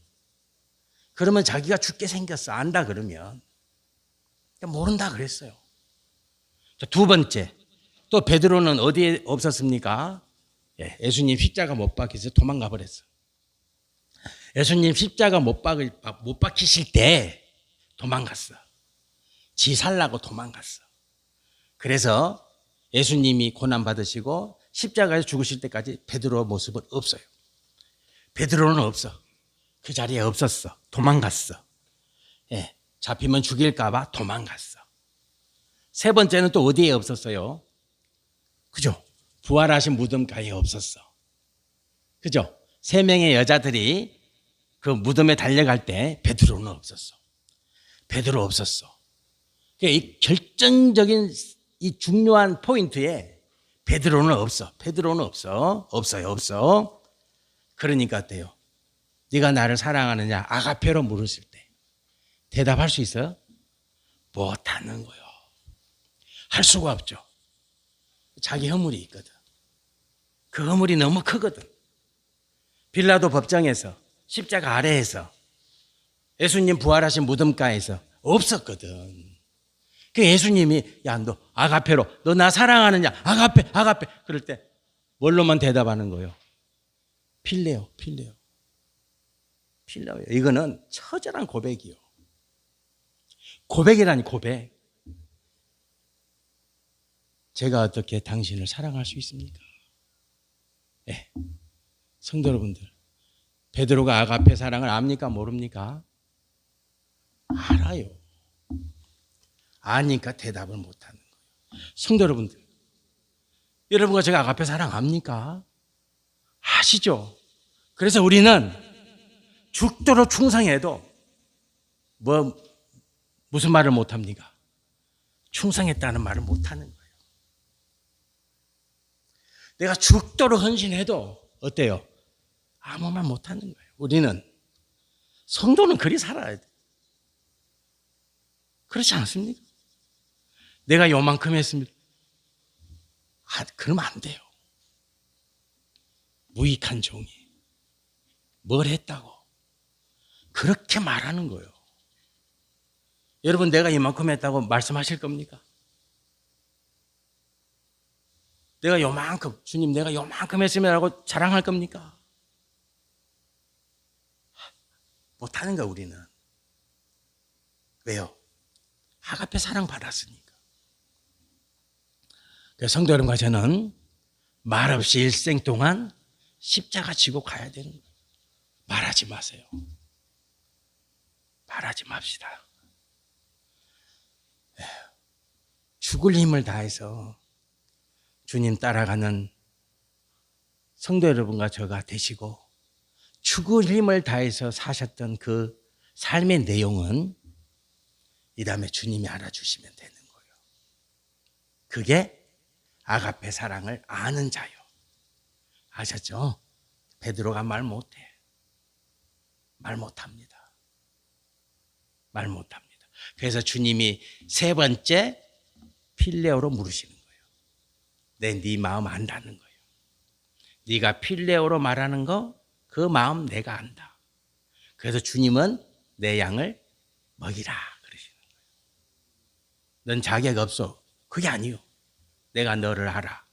그러면 자기가 죽게 생겼어. 안다 그러면. 모른다 그랬어요. 자, 2번째. 또 베드로는 어디에 없었습니까? 예수님 십자가 못 박혀서 도망가 버렸어. 예수님 십자가 못 박히실 때 도망갔어. 지 살라고 도망갔어. 그래서 예수님이 고난 받으시고 십자가에서 죽으실 때까지 베드로 모습은 없어요. 베드로는 없어. 그 자리에 없었어. 도망갔어. 예, 잡히면 죽일까 봐 도망갔어. 3번째는 또 어디에 없었어요? 그죠? 부활하신 무덤가에 없었어. 그죠? 3명의 여자들이 그 무덤에 달려갈 때 베드로는 없었어. 베드로 없었어. 이 결정적인 이 중요한 포인트에 베드로는 없어. 베드로는 없어. 없어. 그러니까 어때요? 네가 나를 사랑하느냐? 아가페로 물었을 때 대답할 수 있어요? 못하는 거요. 할 수가 없죠. 자기 허물이 있거든. 그 허물이 너무 크거든. 빌라도 법정에서 십자가 아래에서 예수님 부활하신 무덤가에서 없었거든. 그 예수님이 야, 너 아가페로 너 나 사랑하느냐? 아가페. 그럴 때 뭘로만 대답하는 거예요? 필레오. 이거는 처절한 고백이요. 고백이라니 고백. 제가 어떻게 당신을 사랑할 수 있습니까? 네. 성도 여러분들, 베드로가 아가페 사랑을 압니까? 모릅니까? 알아요. 아니까 대답을 못하는 거예요. 성도 여러분들, 여러분과 제가 아가페 사랑 압니까? 아시죠? 그래서 우리는 죽도록 충성해도 무슨 말을 못합니까? 충성했다는 말을 못하는 거예요. 내가 죽도록 헌신해도 어때요? 아무 말 못하는 거예요. 우리는 성도는 그리 살아야 돼. 그렇지 않습니까? 내가 요만큼 했습니다. 그러면 안 돼요. 무익한 종이 뭘 했다고 그렇게 말하는 거예요. 여러분, 내가 이만큼 했다고 말씀하실 겁니까? 내가 요만큼, 주님 내가 요만큼 했으면라고 자랑할 겁니까? 못하는 거야, 우리는. 왜요? 아가페 사랑 받았으니까. 그래서 성도 여러분과 저는 말없이 일생 동안 십자가 지고 가야 되는 거예요. 말하지 마세요. 말하지 맙시다. 죽을 힘을 다해서 주님 따라가는 성도 여러분과 저가 되시고 죽을 힘을 다해서 사셨던 그 삶의 내용은 이 다음에 주님이 알아주시면 되는 거예요. 그게 아가페 사랑을 아는 자요. 아셨죠? 베드로가 말 못해. 말 못합니다. 말 못합니다. 그래서 주님이 세 번째 필레오로 물으시는 거예요. 네 마음 안다는 거예요. 네가 필레오로 말하는 거 그 마음 내가 안다. 그래서 주님은 내 양을 먹이라 그러시는 거예요. 넌 자격 없어. 그게 아니요. 내가 너를 알아.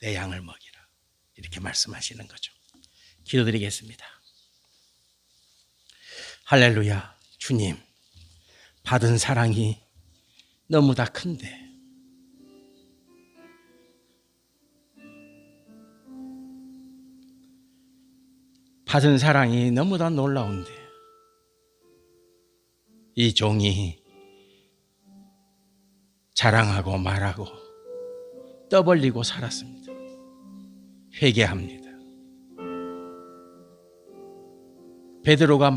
내 양을 먹이라. 이렇게 말씀하시는 거죠. 기도드리겠습니다. 할렐루야. 주님, 받은 사랑이 너무 다 큰데 받은 사랑이 너무나 놀라운데 이 종이 자랑하고 말하고 떠벌리고 살았습니다. 회개합니다. 베드로가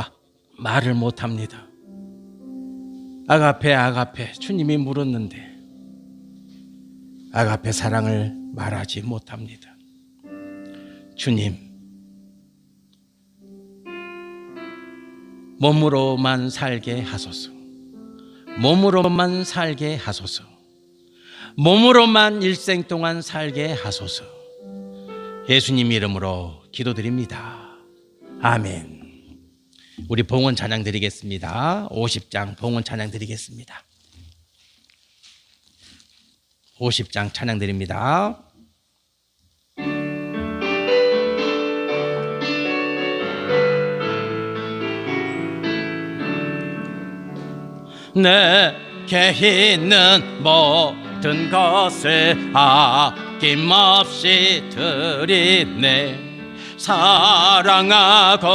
말을 못합니다. 아가페 아가페 주님이 물었는데 아가페 사랑을 말하지 못합니다. 주님, 몸으로만 살게 하소서. 몸으로만 살게 하소서. 몸으로만 일생 동안 살게 하소서. 예수님 이름으로 기도드립니다. 아멘. 우리 봉헌 찬양 드리겠습니다. 50장 봉헌 찬양 드리겠습니다. 50장 찬양 드립니다. 내게 있는 모든 것을 아낌없이 드리네. 사랑하고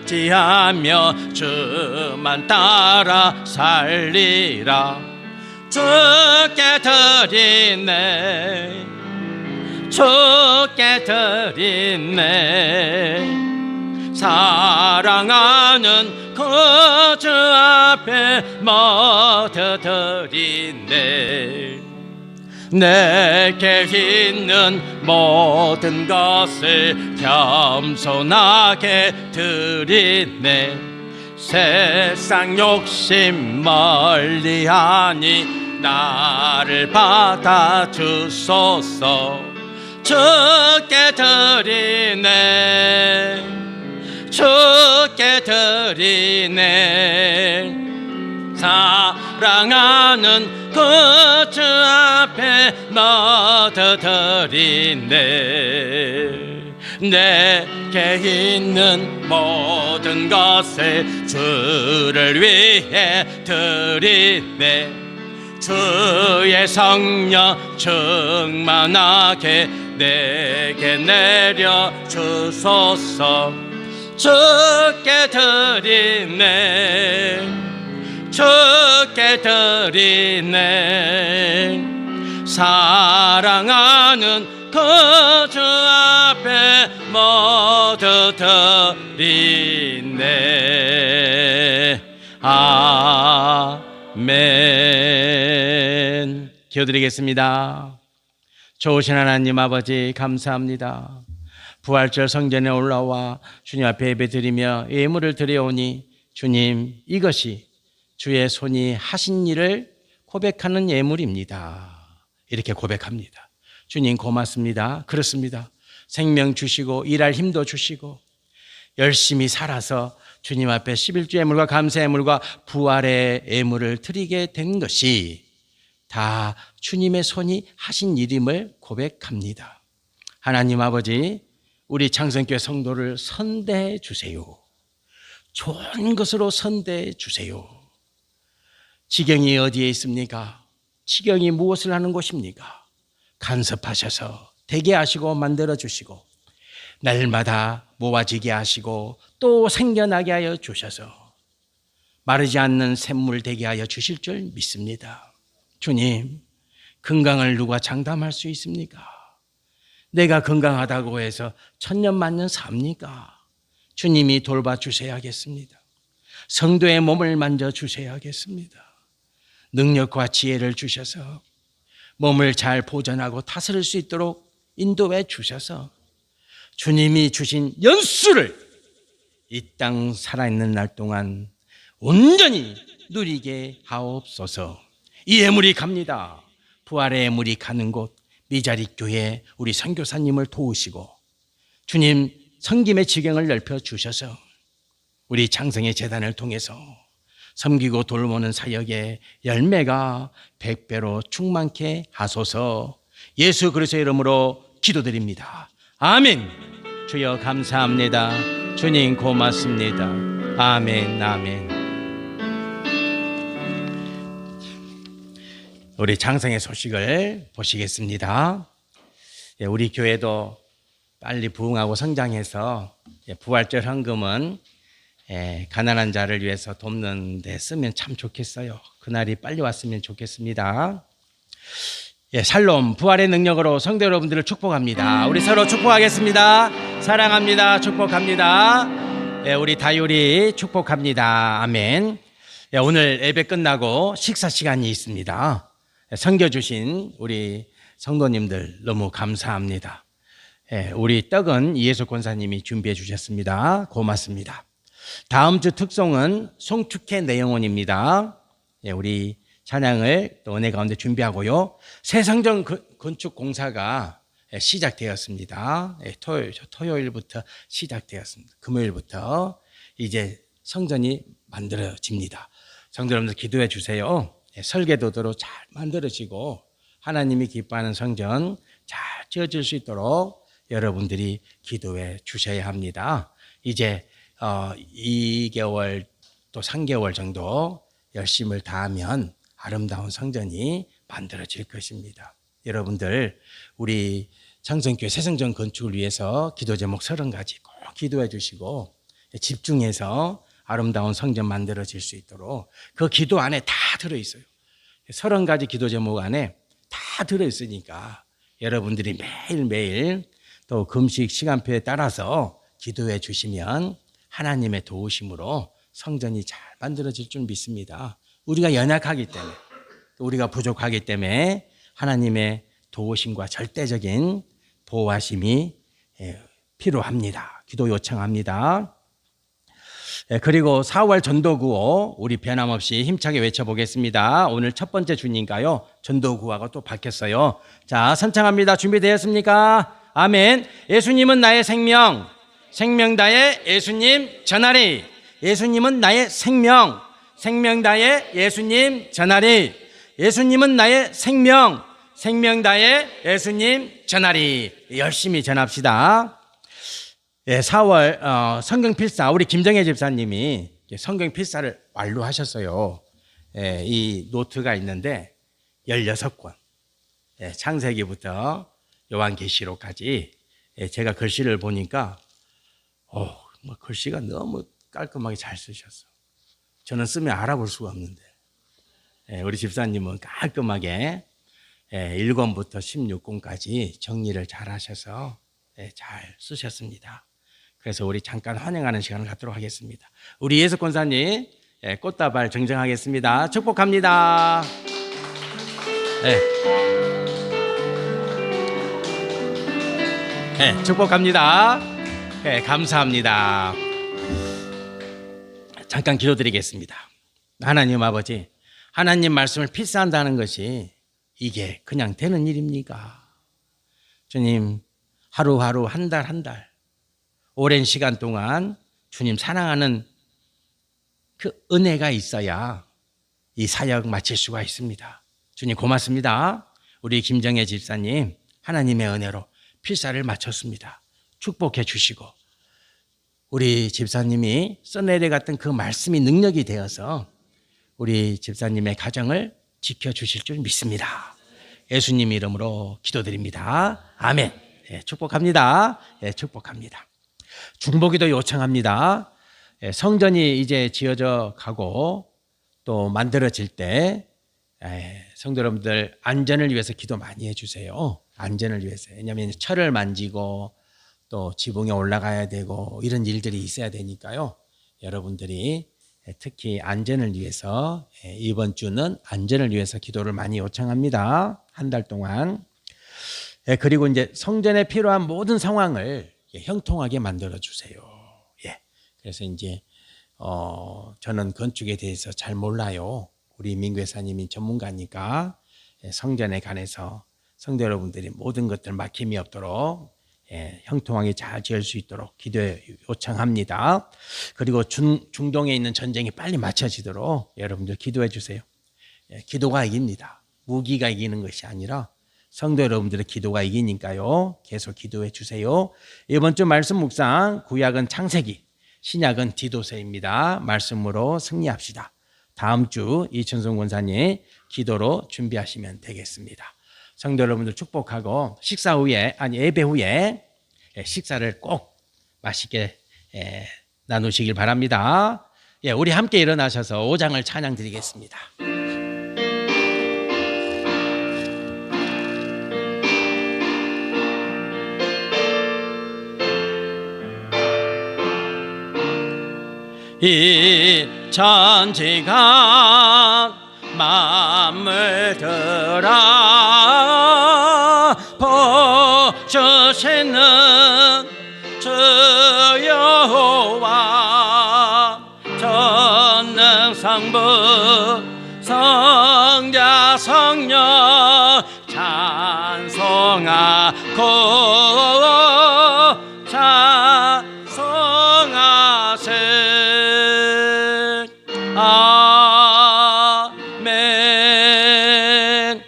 의지하며 주만 따라 살리라. 주께 드리네. 주께 드리네. 사랑하는 그 주 앞에 모두 드리네. 내게 있는 모든 것을 겸손하게 드리네. 세상 욕심 멀리하니 나를 받아주소서. 주께 드리네. 주께 드리네. 사랑하는 그 주 앞에 모두 드리네. 내게 있는 모든 것을 주를 위해 드리네. 주의 성령 충만하게 내게 내려주소서. 주께 드리네. 주께 드리네. 사랑하는 그 주 앞에 모두 드리네. 아멘. 기도드리겠습니다. 좋으신 하나님 아버지, 감사합니다. 부활절 성전에 올라와 주님 앞에 예배드리며 예물을 드려오니 주님, 이것이 주의 손이 하신 일을 고백하는 예물입니다. 이렇게 고백합니다. 주님 고맙습니다. 그렇습니다. 생명 주시고 일할 힘도 주시고 열심히 살아서 주님 앞에 11주 예물과 감사 예물과 부활의 예물을 드리게 된 것이 다 주님의 손이 하신 일임을 고백합니다. 하나님 아버지, 우리 창성교회 성도를 선대해 주세요. 좋은 것으로 선대해 주세요. 지경이 어디에 있습니까? 지경이 무엇을 하는 곳입니까? 간섭하셔서 되게 하시고 만들어 주시고 날마다 모아지게 하시고 또 생겨나게 하여 주셔서 마르지 않는 샘물 되게 하여 주실 줄 믿습니다. 주님, 건강을 누가 장담할 수 있습니까? 내가 건강하다고 해서 천년 만년 삽니까? 주님이 돌봐주셔야겠습니다. 성도의 몸을 만져주셔야겠습니다. 능력과 지혜를 주셔서 몸을 잘 보존하고 다스릴 수 있도록 인도해 주셔서 주님이 주신 연수를 이 땅 살아있는 날 동안 온전히 누리게 하옵소서. 이 예물이 갑니다. 부활의 예물이 가는 곳 미자립교회 우리 선교사님을 도우시고 주님 섬김의 지경을 넓혀 주셔서 우리 창성의 재단을 통해서 섬기고 돌보는 사역의 열매가 100배로 충만케 하소서. 예수 그리스도의 이름으로 기도드립니다. 아멘. 주여 감사합니다. 주님 고맙습니다. 아멘. 아멘. 우리 장성의 소식을 보시겠습니다. 우리 교회도 빨리 부흥하고 성장해서 부활절 헌금은 가난한 자를 위해서 돕는 데 쓰면 참 좋겠어요. 그날이 빨리 왔으면 좋겠습니다. 샬롬 부활의 능력으로 성도 여러분들을 축복합니다. 우리 서로 축복하겠습니다. 사랑합니다. 축복합니다. 우리 다율이 축복합니다. 아멘. 오늘 예배 끝나고 식사 시간이 있습니다. 섬겨주신 우리 성도님들 너무 감사합니다. 우리 떡은 이예수 권사님이 준비해 주셨습니다. 고맙습니다. 다음 주 특송은 송축회 내영원입니다. 우리 찬양을 또 은혜 가운데 준비하고요. 새 성전 건축 공사가 시작되었습니다. 토요일부터 시작되었습니다. 금요일부터 이제 성전이 만들어집니다. 성도 여러분들 기도해 주세요. 설계도대로 잘 만들어지고 하나님이 기뻐하는 성전 잘 지어질 수 있도록 여러분들이 기도해 주셔야 합니다. 이제 2개월 또 3개월 정도 열심을 다하면 아름다운 성전이 만들어질 것입니다. 여러분들 우리 창성교회 새성전 건축을 위해서 기도 제목 30가지 꼭 기도해 주시고 집중해서 아름다운 성전 만들어질 수 있도록 그 기도 안에 다 들어있어요. 30가지 기도 제목 안에 다 들어있으니까 여러분들이 매일매일 또 금식 시간표에 따라서 기도해 주시면 하나님의 도우심으로 성전이 잘 만들어질 줄 믿습니다. 우리가 연약하기 때문에 우리가 부족하기 때문에 하나님의 도우심과 절대적인 보호하심이 필요합니다. 기도 요청합니다. 그리고 4월 전도구호 우리 변함없이 힘차게 외쳐보겠습니다. 오늘 첫 번째 주님가요 전도구호가 또 바뀌었어요. 자, 선창합니다. 준비되었습니까? 아멘. 예수님은 나의 생명, 생명 다해 예수님 전하리. 예수님은 나의 생명, 생명 다해 예수님 전하리. 예수님은 나의 생명, 생명 다해 예수님 전하리. 열심히 전합시다. 4월 성경 필사 우리 김정혜 집사님이 성경 필사를 완료하셨어요. 이 노트가 있는데 16권 창세기부터 요한계시록까지 제가 글씨를 보니까 글씨가 너무 깔끔하게 잘 쓰셨어. 저는 쓰면 알아볼 수가 없는데 우리 집사님은 깔끔하게 1권부터 16권까지 정리를 잘 하셔서 잘 쓰셨습니다. 그래서 우리 잠깐 환영하는 시간을 갖도록 하겠습니다. 우리 예수 권사님 꽃다발 정정하겠습니다. 축복합니다. 축복합니다. 감사합니다. 잠깐 기도드리겠습니다. 하나님 아버지, 하나님 말씀을 필사한다는 것이 이게 그냥 되는 일입니까? 주님, 하루하루 한 달 한 달 오랜 시간 동안 주님 사랑하는 그 은혜가 있어야 이 사역 마칠 수가 있습니다. 주님 고맙습니다. 우리 김정혜 집사님 하나님의 은혜로 필사를 마쳤습니다. 축복해 주시고 우리 집사님이 써내려 갔던 그 말씀이 능력이 되어서 우리 집사님의 가정을 지켜주실 줄 믿습니다. 예수님 이름으로 기도드립니다. 아멘. 예, 축복합니다. 예, 축복합니다. 중보기도 요청합니다. 예, 성전이 이제 지어져 가고 또 만들어질 때 성도 여러분들 안전을 위해서 기도 많이 해주세요. 안전을 위해서. 왜냐하면 철을 만지고 또 지붕에 올라가야 되고 이런 일들이 있어야 되니까요. 여러분들이 특히 안전을 위해서 이번 주는 안전을 위해서 기도를 많이 요청합니다. 한 달 동안. 그리고 이제 성전에 필요한 모든 상황을 형통하게 만들어 주세요. 예. 그래서 이제 저는 건축에 대해서 잘 몰라요. 우리 민교사님이 전문가니까 성전에 관해서 성도 여러분들이 모든 것들 막힘이 없도록 형통하게 잘 지을 수 있도록 기도 요청합니다. 그리고 중동에 있는 전쟁이 빨리 마쳐지도록 여러분들 기도해 주세요. 기도가 이깁니다. 무기가 이기는 것이 아니라 성도 여러분들의 기도가 이기니까요. 계속 기도해 주세요. 이번 주 말씀 묵상 구약은 창세기, 신약은 디도서입니다. 말씀으로 승리합시다. 다음 주 이천송 권사님 기도로 준비하시면 되겠습니다. 성도 여러분들 축복하고 식사 후에 예배 후에 식사를 꼭 맛있게 나누시길 바랍니다. 예, 우리 함께 일어나셔서 5장을 찬양 드리겠습니다. 이 천지가 만물들아 보시는 주 여호와 전능성부 성자 성령 찬송하고 찬송하세. 아멘.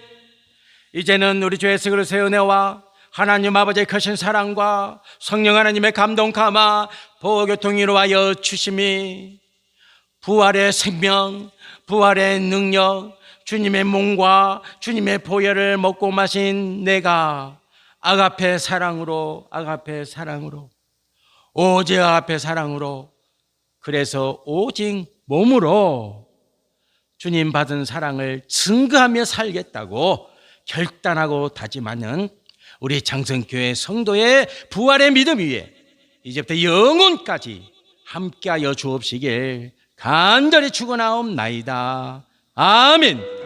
이제는 우리 주 예수 그리스도의 은혜와 하나님 아버지의 크신 사랑과 성령 하나님의 감동 감화 보호교통 이루하여 주심이 부활의 생명, 부활의 능력, 주님의 몸과 주님의 보혈을 먹고 마신 내가 아가페 사랑으로 오직 아가페 사랑으로 그래서 오직 몸으로 주님 받은 사랑을 증거하며 살겠다고 결단하고 다짐하는 우리 장성교회 성도의 부활의 믿음 위에 이제부터 영원까지 함께하여 주옵시길 간절히 축원하옵나이다. 아멘.